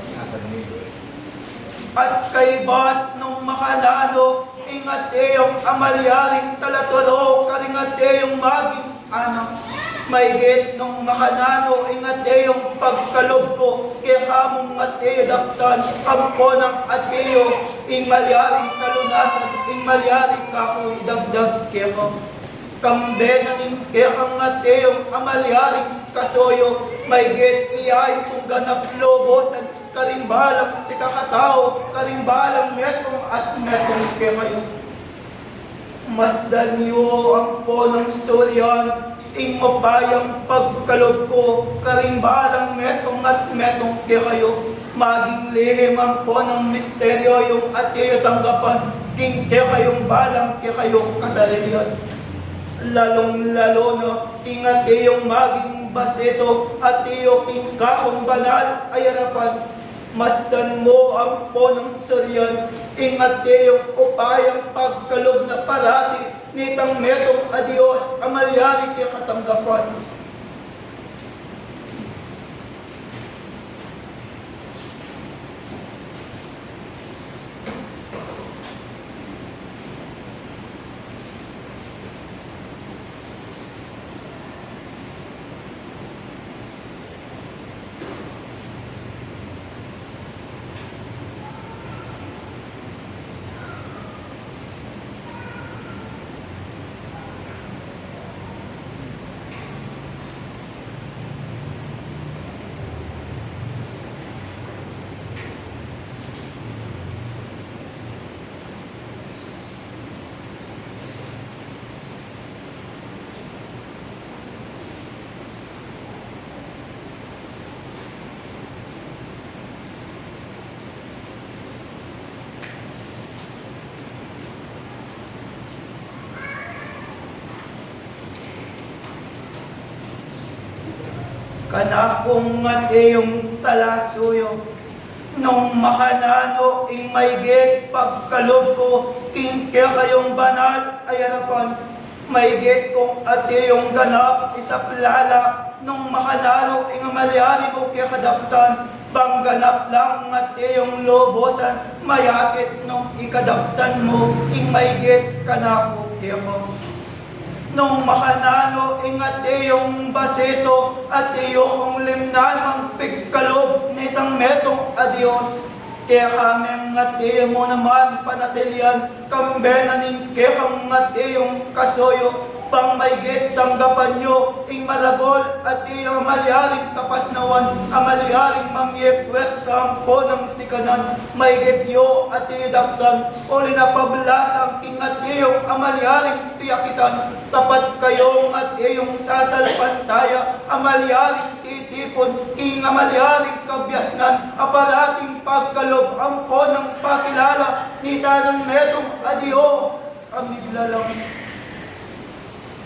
at kay ba't nung makanano ingateyong amalyaring talatoro karingateyong maging anak maigit nung makanano ingateyong pagkalob ko kaya kamong ateyo daptan ampo ng ateyo ing malyaring kalunasan ing malyaring kako idagdag kaya ko kambenanin kaya kang ateyong amalyaring kasoyo maigit iyay kung ganap lobosan karimbalang si kakatao, karimbalang metong at metong kemayo. Masdan niyo ang ponang storyan, ing mapayang pagkalog ko, karimbalang metong at metong kemayo. Maging lihim ang ponang misteryo, yung atiyo tanggapan, king kayong balang kayong kasalilian. Lalong-lalo na, ingat iyong maging basito, at iyo king kakong banal ay harapan. Masdan mo ang ponang suryan, ingat iyong upayang pagkalog na parati, nitang metong adios, amalyari kaya katanggapan. Kanakong mateyong talasuyo, nung makanano ing maigit pagkalob ko, ing kaya kayong banal ay harapan. Maigit kong ateyong ganap isaplala, nung makanano ing amalyari mo kaya kadaptan. Bang ganap lang ateyong lobosan, mayakit nung ikadaptan mo, ing maigit kanako kaya ko. Nung makanano ingat iyong basito at iyong limnan ang pigkalob nitang metong adios kaya kami ngati mo naman panatilian, kambenanin kaya kang ngati yung kasoyo, pang maigit tanggapan nyo, ing malagol at iyong malyaring kapasnawan, amalyaring mangyepwet sa ampo ng sikanan, maigit yo at idaptan, o linapablasang ing at iyong amalyaring tiyakitan, tapat kayong at iyong sasalpantaya, amalyaring titipon, ing amalyaring kabyasnan, aparating pagkalob, ampo ng pakilala, nita ng medong adios, amiglalang.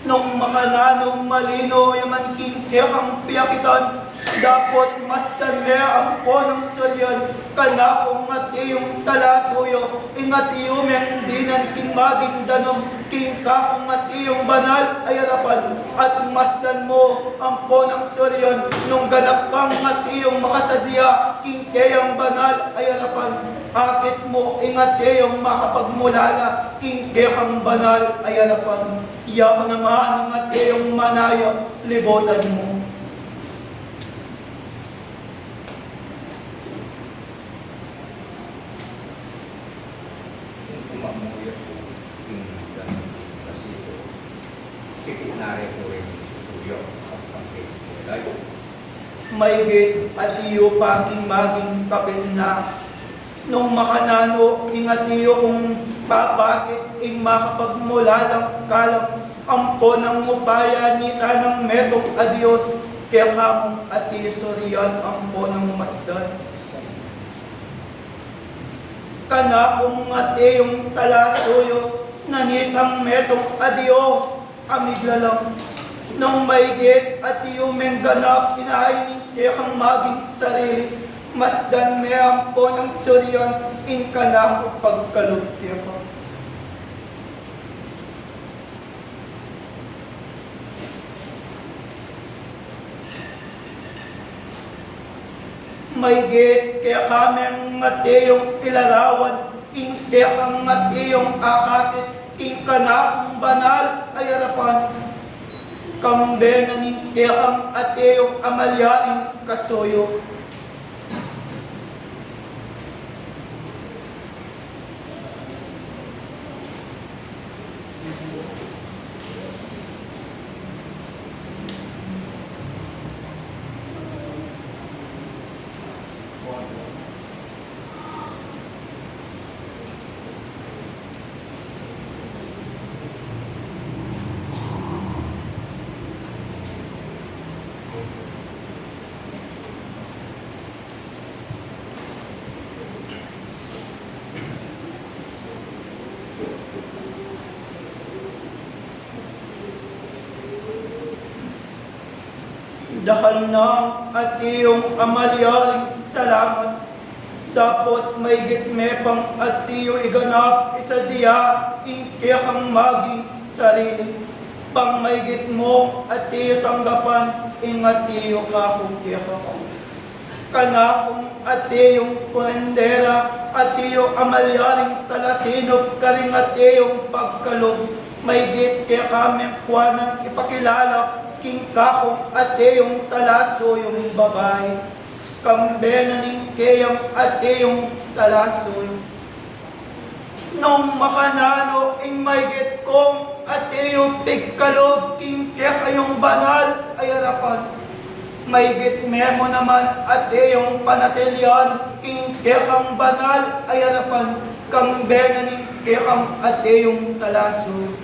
Nung makananong malino yaman kinkirang piyakitan, dapat mas dami ang ponang solyan, kanakong at iyong talasuyo, ingat iyumeng dinan king maging danom, king kakong at iyong banal ay harapan, at masdan mo ang ponang solyan, nung ganap kang at iyong makasadya, king kayang banal ay harapan, akit mo ingat iyong makapagmulala, king kayang banal ay harapan, iyak naman at iyong manaya, libotan mo. Mamuyot ko ganun kasi ito pikinari ko rin tuyo at pangkikilay. Maigit at iyo paging maging kapil na, nung makanano ingat iyo kung papakit ing makapagmulalang kalang, ampo ng mupaya nita ng metong adios, kaya kamong at iyo soriyan ampo ng masdan. Kana kung ate yung talasuyo, nanitang metong adios, amiglalang. Nung maigit at iyong mengganap, inainin kaya kang maging sarili, masdan me ang po ng suryan, in kana ko pagkalugkya ka. Maigit kaya kaming ngati yung kilarawan, ing kaya kang ngati yung akakit, ing kanakong banal ay harapan, kambenanin kaya kang ate yung amalyaing kasoyo. Dahil na at iyong amalyaring salamat, dapat may gitmepang at iyo iganap isa diya, ingkya kang maging sarili. Pang may gitmo at iyo tanggapan, ingat iyo kakukya ka. Kanakong at iyong kurendera, at iyo amalyaring talasinog, karing at iyong pagkalog, may git kaya kami kuwanan ipakilala, king kakong ate yung talaso yung babae, kambenaning kayang ate yung talaso. Nung makanano ing maigit kong ate yung pigkalog, king kaya kayong banal ay harapan. Maigit memo naman ate yung panatilian, king kaya kang banal ay harapan, kambenaning kaya kang ate yung talaso.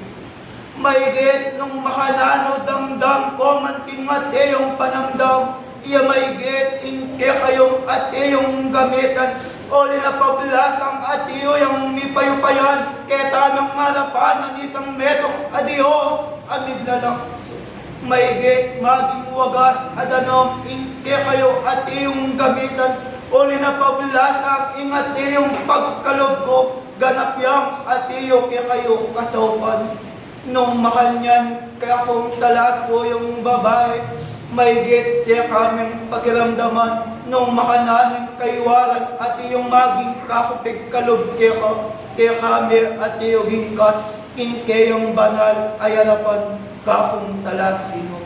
Maigit nung makanano damdam ko manting ate yung panamdam, iya maigit inke kayong ate yung gamitan, o linapablasang ate yung mipayupayan, keta ng marapan nanitang metong adios, amiglalang. Maigit maging wagas adanom, inke kayo ate yung gamitan, o linapablasang ingate yung pagkalob ko, ganap yang ate yung kayo kasopan. Nung makanyan, kaya kung talas ko yung babae, maigit kaya kaming pakiramdaman, nung makananing kaywaran at iyong maging kakupig kalog kaya kami at iyong gingkas, kinke yung banal ay harapan, kakong talasino.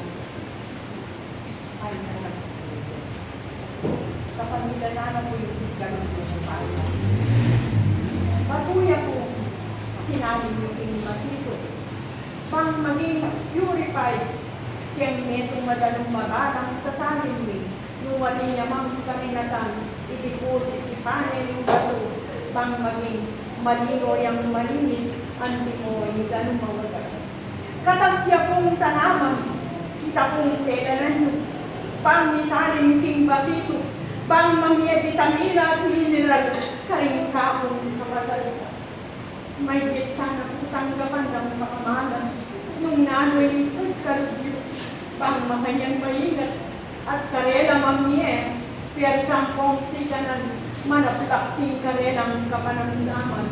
Kapag nila na po yung ganun po sa tayo. sinabi ni King Basito. Pang maging purified, kaya netong madalong magarang sa salin ni, nung wali niya mang kaminatan, itipos isipanin yung bato, pang maging malino yung malinis, anti mo yung ganong mawagas. Katasya kong tanaman, kita kong kailanan nyo, pang misalin King Basito, pang mamia vitamina at mineral, karing kakong kapatalita. May git sana kong tanggapan ng makamalan, nung nanoy pagkarudyo, pang makanyang maingat, at karela mamie, piyarsang kong sikanan, manaptakting karelang kapanamdaman,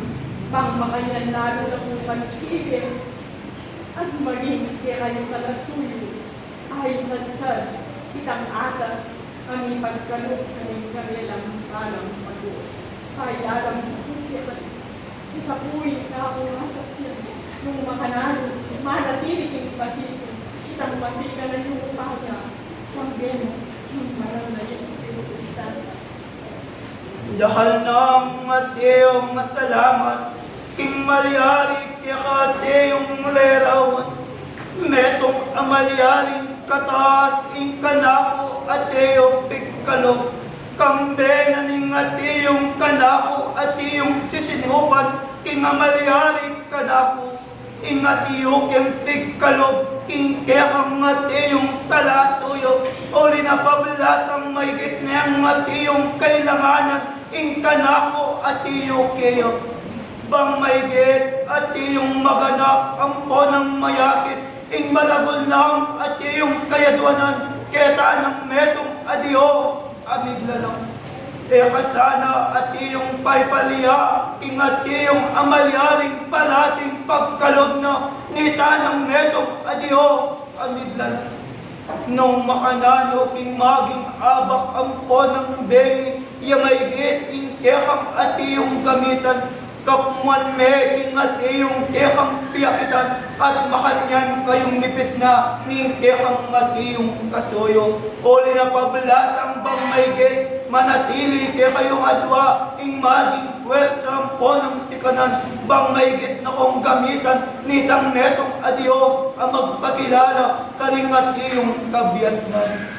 pang makanyang lalo na kong pagkibig, at maging kaya kalasuyo, ay sadsad, kitang atas, kami pagkalok kaming karelang salang pag ay alam kukikat, ikapuin ka akong masasyan, nung makanalo, manatili King Basito, kitang masika na yung upaga, magbeno, nung marang na Espiritu Santo. Dahil ng atiyong masalamat, king malyari kaya atiyong lerawan, metong amalyaring kataas ing kanako atiyong pigkalo, kambenaning atiyong kanako atiyong sisinupan, king amalyaring kanako, ing atiyong pigkalo, king kekang atiyong talasuyo, uli na pablasang may gitnang atiyong kailanganan, ing kanako atiyong kayo. Bang maigit at iyong maganap ang ponang mayakit, ing malagol lang at iyong kayadwanan, keta ng metong adios, amiglalang. Kasana at iyong paypalya, ing at iyong amalyaring parating pagkalob na, nita ng metong adios, amiglalang. Nung makanano king maging abak ang ponang beri, yung maigit ing kekang at iyong gamitan, kapuan me at iyong tekang piyakitan, at makanyan kayong nipit na ning tekang at iyong kasuyo. Uli na pablas ang bang maigit, manatili kaya kayong adwa, ing maging pwersa po ng sikanan, bang maigit na kong gamitan, nitang netong adios, ang magpakilala sa ring at iyong kabiasnan.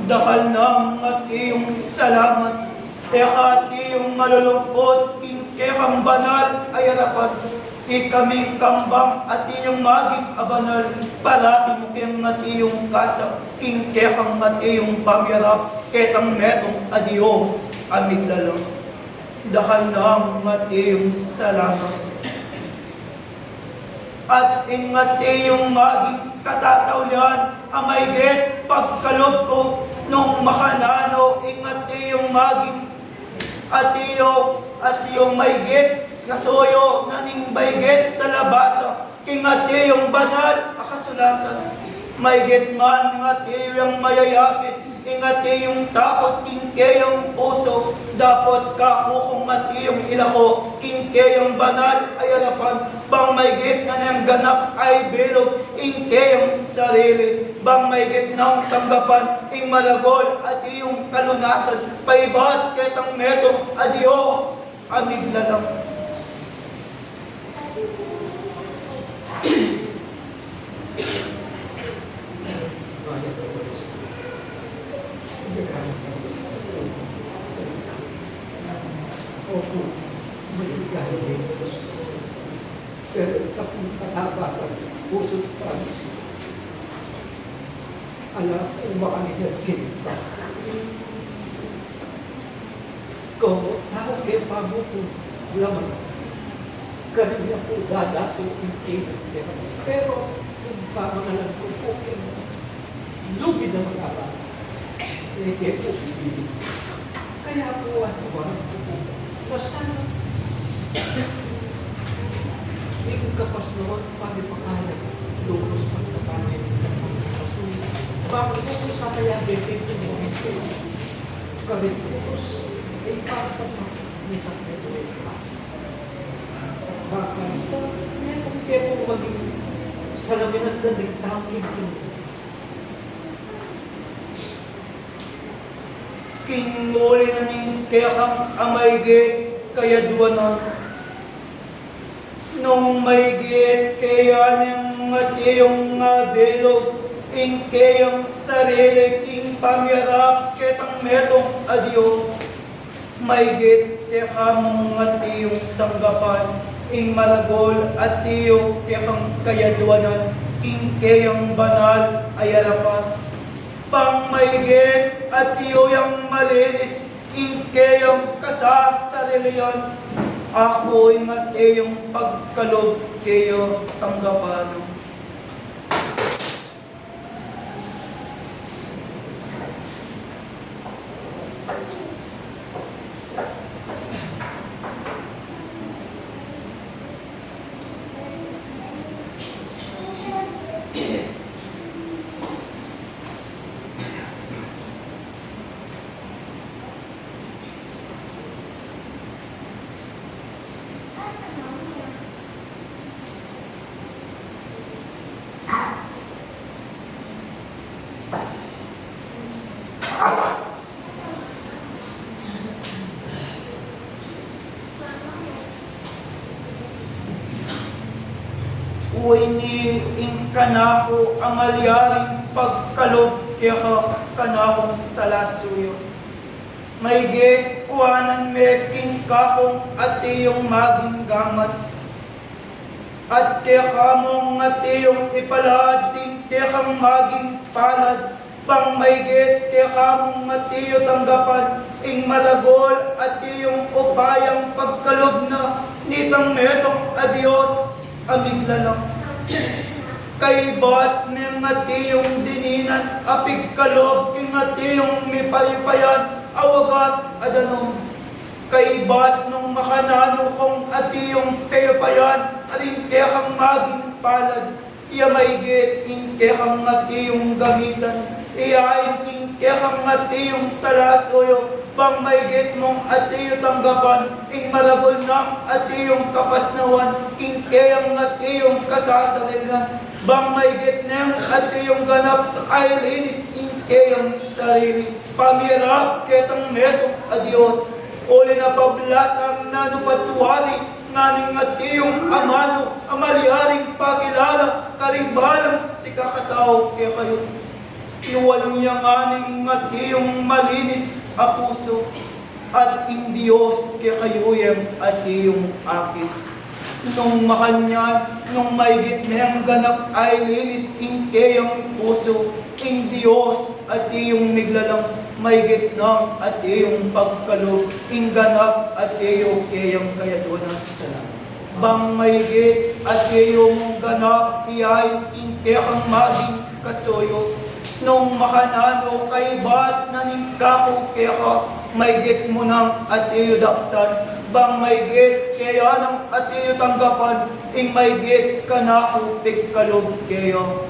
Dakal ng at iyong salamat, at iyong malulungkot, kekang banal ay harapan, ikaming kambang at iyong maging abanal, parati mo kayang at iyong kasa, king kekang at iyong pamyarap, ketang metong adios, amiglalang. Dakal ng at iyong salamat, at ingat iyong maging katatawyan, amaygit pagkalob ko, nung makanano, ingat iyong maging at iyong maigit, kasuyo, naning maigit, talabasa, ingat iyong banal, akasulatan, maigit man, ingat iyong mayayakit, ingat iyong takot, kingkeyong puso, dapat kakukong at iyong ilako, kingkeyong banal ay harapan, bang maigit na niyang ganap ay bilog, kingkeyong sarili, bang maigit ng tanggapan, ing malagol at iyong kalunasan, paibat ketang metong adios, amiglalang. Opo, maligay din po. Pero kapag katabakan, puso't promise. Alam, umakanigad kita. Kung tao kayo pamo po, laman, kanya po dadato yung tinag. Pero, kung pamangalan ko po, lubid na mag-aral, kayo po bibili. Kaya po, ano po, masana. Ikaw kapas naman, pagpapakalan, lubos pagkapanin, bakit po sa kaya besin ito mo ito? Kawit po, ay pagpapak, may takpito ito. Bakit ito? Kung kaya po maging salamin at nadigtang ito. King uli na ning kaya kang amaygit, kaya duwanan. Nung maigit kaya ng atiyong bilog, ing kayang sarili king pamirap ketang metong adiyo. Maigit kaya kamong atiyong tanggapan, ing malagol atiyo kayang kayadwanan, ing kayang banal ay harapan. Pang maigit atiyo yung malinis, ing kayang kasasarilian. Ako ingat iyong pagkalob kayo tanggapan. Uy ni ing kanako ang alyaring pagkalob kaya kanakong talasuyo. Maigi kuhanan meking kakong at iyong maging gamat. At kaya kamong at iyong ipalad din kaya kang maging palad. Pang maigit kaya kamong at iyo tanggapan ing malagol at iyong upayang pagkalob na nitang metong adios aming lalang. Kay ba't may ngatiyong dininan, apig kalob, king ngatiyong may paypayan, awagas adanom. Kay ba't nung makanano kong atiyong paypayan, aling kaya kang maging palad, iya maigit, king kaya kang ngatiyong gamitan, iyain king kaya kang ngatiyong talasoyo, pang maigit mong atiyo tanggapan, ing marabol ng atiyong kapasnawan, ing kayang atiyong kasasalinan, bang maigit ng atiyong ganap, ay linis ing kayang sarili, pamirap ketang metong adios, uli na pablasang nanupatuwari, nganing atiyong amano, amaliaring pakilala, karimbalang si kakatao kaya kayo. Iwal niya nganing atiyong malinis a puso at ing Diyos kaya kayuyem at iyong akin. Nung makanyan, nung maigit niyang ganap ay linis ing kayang puso, ing Diyos at iyong miglalang maigit ng at iyong pagkalog, ing ganap at iyong kayang kayadunan. Bang maigit at iyong ganap iyay ing kayang maging kasuyo, nung makanano kay ba't naningkako kaya ka, maigit mo ng at iyo daktan, bang maigit kaya ng at iyo tanggapan, ing maigit ka na upig kalog kayo.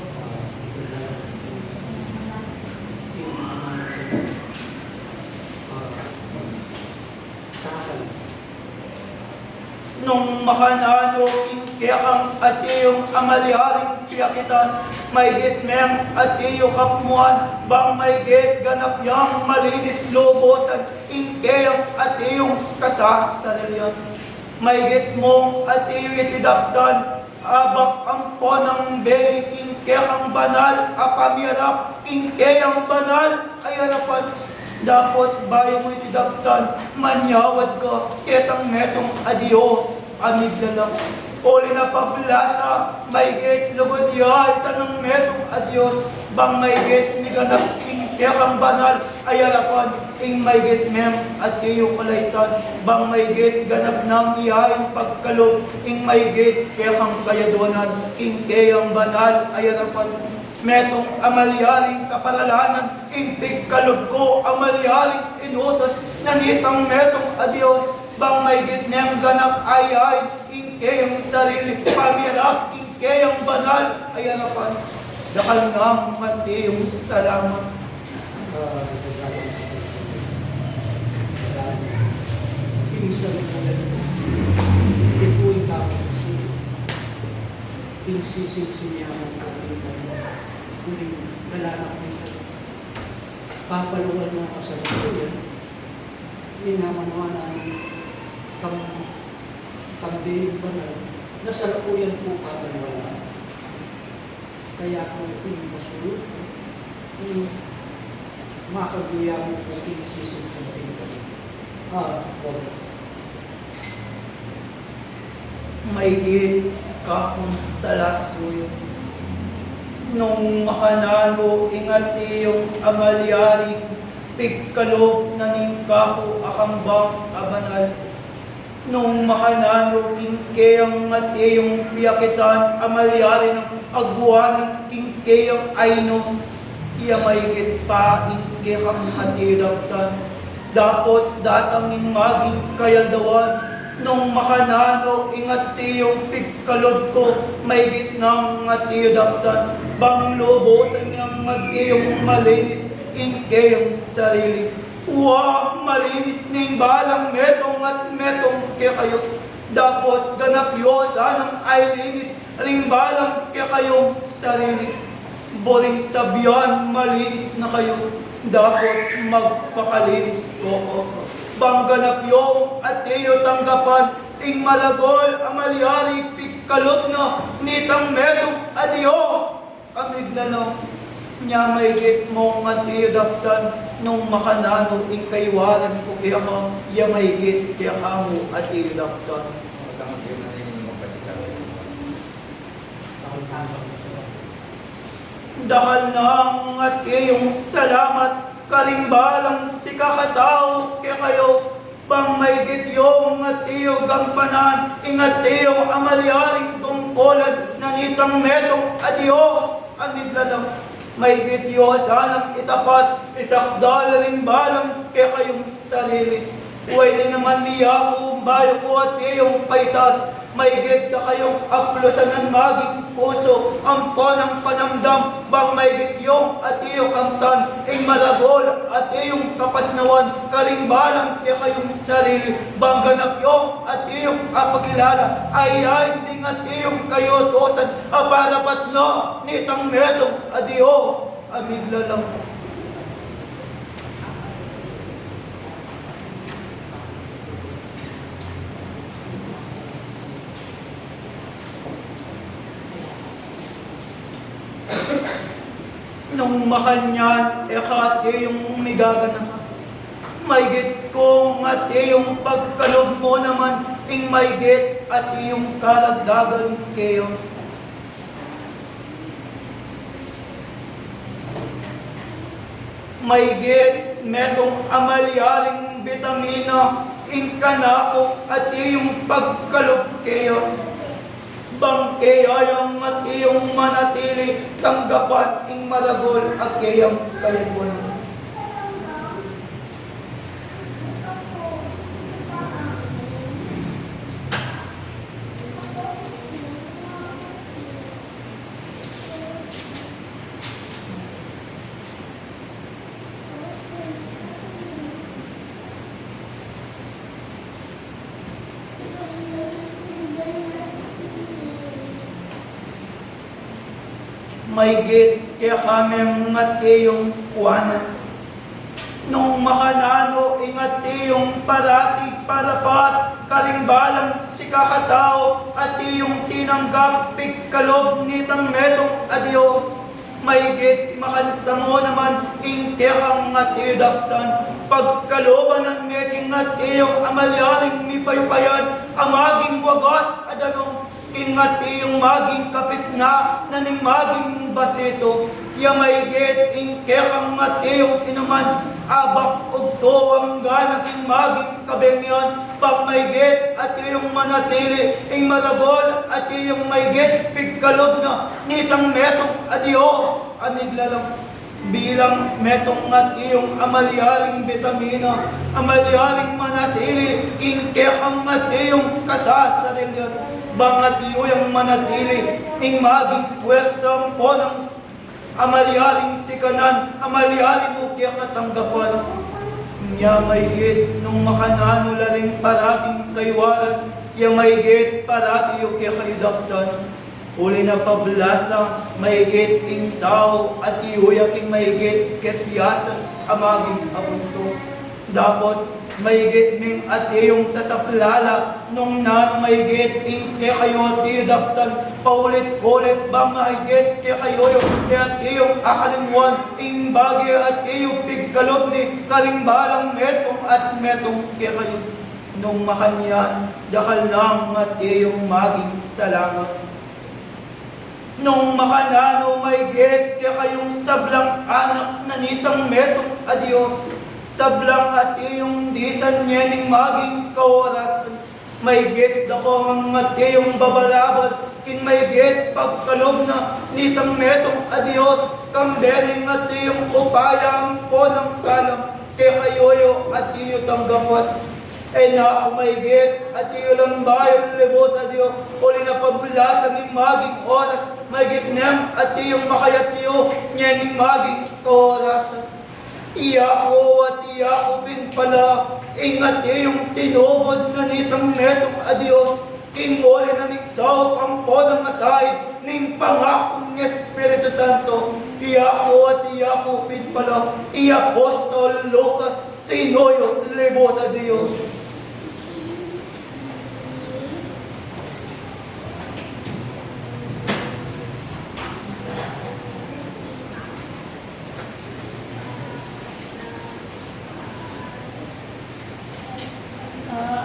Nung makanano ing kaya kang at iyong amaliaring piyakitan, maigit meng at iyo kapmuan, bang maigit ganap yang malinis lobosan, ing kayang at iyong kasasarilian. Maigit mong at iyo itidakdan, abak ang ponang bay, ing kayang banal, apamirap, ing kayang banal, ay harapan. Dapat bayo mo itidakdan, manyawad ka, ketang metong adios, amiglalang. Uli na pablasa, maigit lugod yay, tanong metong adios, bang maigit ni ganap, ing kayang banal, ay harapan, ing maigit mem at iyo kalaytan, bang maigit ganap ng iyaing pagkalog, ing maigit kayang kayaduanan, ing kayang banal, ay harapan. Metong amalyaring kaparalanan, ing pigkalog ko, amalyaring inutos, nanitang metong adios, bang maigit niyang ganap ay, ing kayang sarili, pamirap, ing kayang banal, ay harapan. Dakal nga mati yung salamat. Pinsan ko na hindi po ikaw pinsisip-sinyaman natin kuling nalanak nito. Papaluan mo ka sa ito yan. Hindi naman naman ang kambihin ba na nasalukuyan po kami wala. Kaya kung masulot, makaguya mo po kinisisin ko kami. Maigit kakong talasoy. Nung makanalo, ingat iyong amalyaring pigkalog na ningkako akambang abanal. Nung makanalo, kingkeyang at iyong piyakitan, amalyari ng agwanan, kingkeyang ayno, iya maigit pa, ingkekang hatiraptan. Dapat datangin maging kayaldawan, nung makanano, ingat iyong pigkalod ko, maigit ng ngatiyo daptan, bang lobo sa niyang ngatiyo malinis, ingkeyang sarili. Malinis ning balang metong at metong kaya kayo. Dapat ganap yo sanang ay linis, ring balang kaya kayong sarili. Boring sabihan, malinis na kayo. Dapat magpakalinis ko. Bangganap yung at iyo tanggapan, ing malagol amalyari pigkalot na nitang medong adios. Amig na lang niya maigit mong at iyo daptan, nung makanano ing kaywaran ko kaya ka, iya maigit kaya ka mo at iyo daptan. Magkakamasiyo na rin yung magpatisa. Dahil nang at iyong salamat, kalimbalang si kakatao kaya kayo, pang maigit yung at iyo gampanan, ingat iyo amalyaring tungkolan, nanitang metong adios, anidlalang. Maigit iyo sanang itapat, itakdal ring balang kaya kayong sarili. Huwag naman niya kung bayo ko at iyong paitas, maigit ka kayong aplosan ng maging puso, ang ng panamdam, bang maigit yung at iyo kamtan, ing malagol at iyong kapasnawan, kalimbalang kaya kayong sarili, bang ganap yung at iyong kapakilala, ay ding at iyong kayo tosan, aparapat na nitang metong adios, amigla lang. Nung makanyan, ekat yung umigaganap. Maigit kong at iyong pagkalob mo naman, ing maigit at iyong kalagdagan kayo. Maigit metong amalyaring vitamina, ing kanako at iyong pagkalob kayo. Bang kayayang at iyong manatili, tanggapan ing maragol at kayang kalibon. Maigit kaya kami ngat iyong kuwanan. Nung makanano ingat iyong parati parapat, kalimbalang si kakatao at iyong tinanggap pigkalob nitang metong adios. Maigit makanta mo naman ing kekang at idaptan, pagkaloban ng meking at iyong amalyaring mipayupayan, amaging wagas adanong, ingat iyong maging kapit na naning maging basito, iya maigit ing kekang at iyong inuman, abak ugto ang ganap ing maging kabengyan, pag maigit at iyong manatili, ing maragol at iyong maigit pigkalob na nitang metong adios, aniglalang. Bilang metong at iyong amalyaring vitamina, amalyaring manatili, ing kekang at iyong kasasarilyan, bangat iyo yung manatili, ing maging puwersang po ng amalyaring sikanan, amalyaring mo kaya katanggapan. Niya maigit nung makanano la rin parating kaywaran, iya maigit parati yung kaya kayo daktan. Uli na pablasa, maigit ing tao, at iuyak ing maigit kesiyasan, amaging abunto. Dapat maigit ming at iyong sasaplala, nung nan mahigit kaya kayo tiyo daptan paulit-ulit ba mahigit kaya kayo kaya tiyong akalimwan ing bagay at tiyo pigkalot ni kalimbalang metong at metong kaya kayo nung makanyan dakal lang at tiyong maging salamat nung makanano mahigit kaya kayong sablang anak na nitang metong adios sablang at iyong disan nyening maging kaorasan. Maigit ako ang at iyong babalabad, kin maigit pagkalog na nitang metong adios, kambeling at iyong upayang po ng kalam, kaya kayoyo at iyo tanggapat. E na ako maigit at iyo lang bayan libot at iyo, uli na pablasan ng maging oras, maigit niyang at iyong makayat iyo, nyening maging kaorasan. Iyako at iyako bin pala, ingat iyong tinubod na nitang metong adios, ingoli na nigsaw ang podang atay, ning pangakong ni Espiritu Santo. Iyako at iyako bin pala, Apostol Lucas, sinoyo libot a Diyos.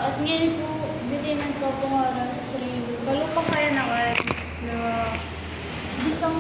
At ngayon po, bitinan ko po oras rin. Kalupang kaya na bisang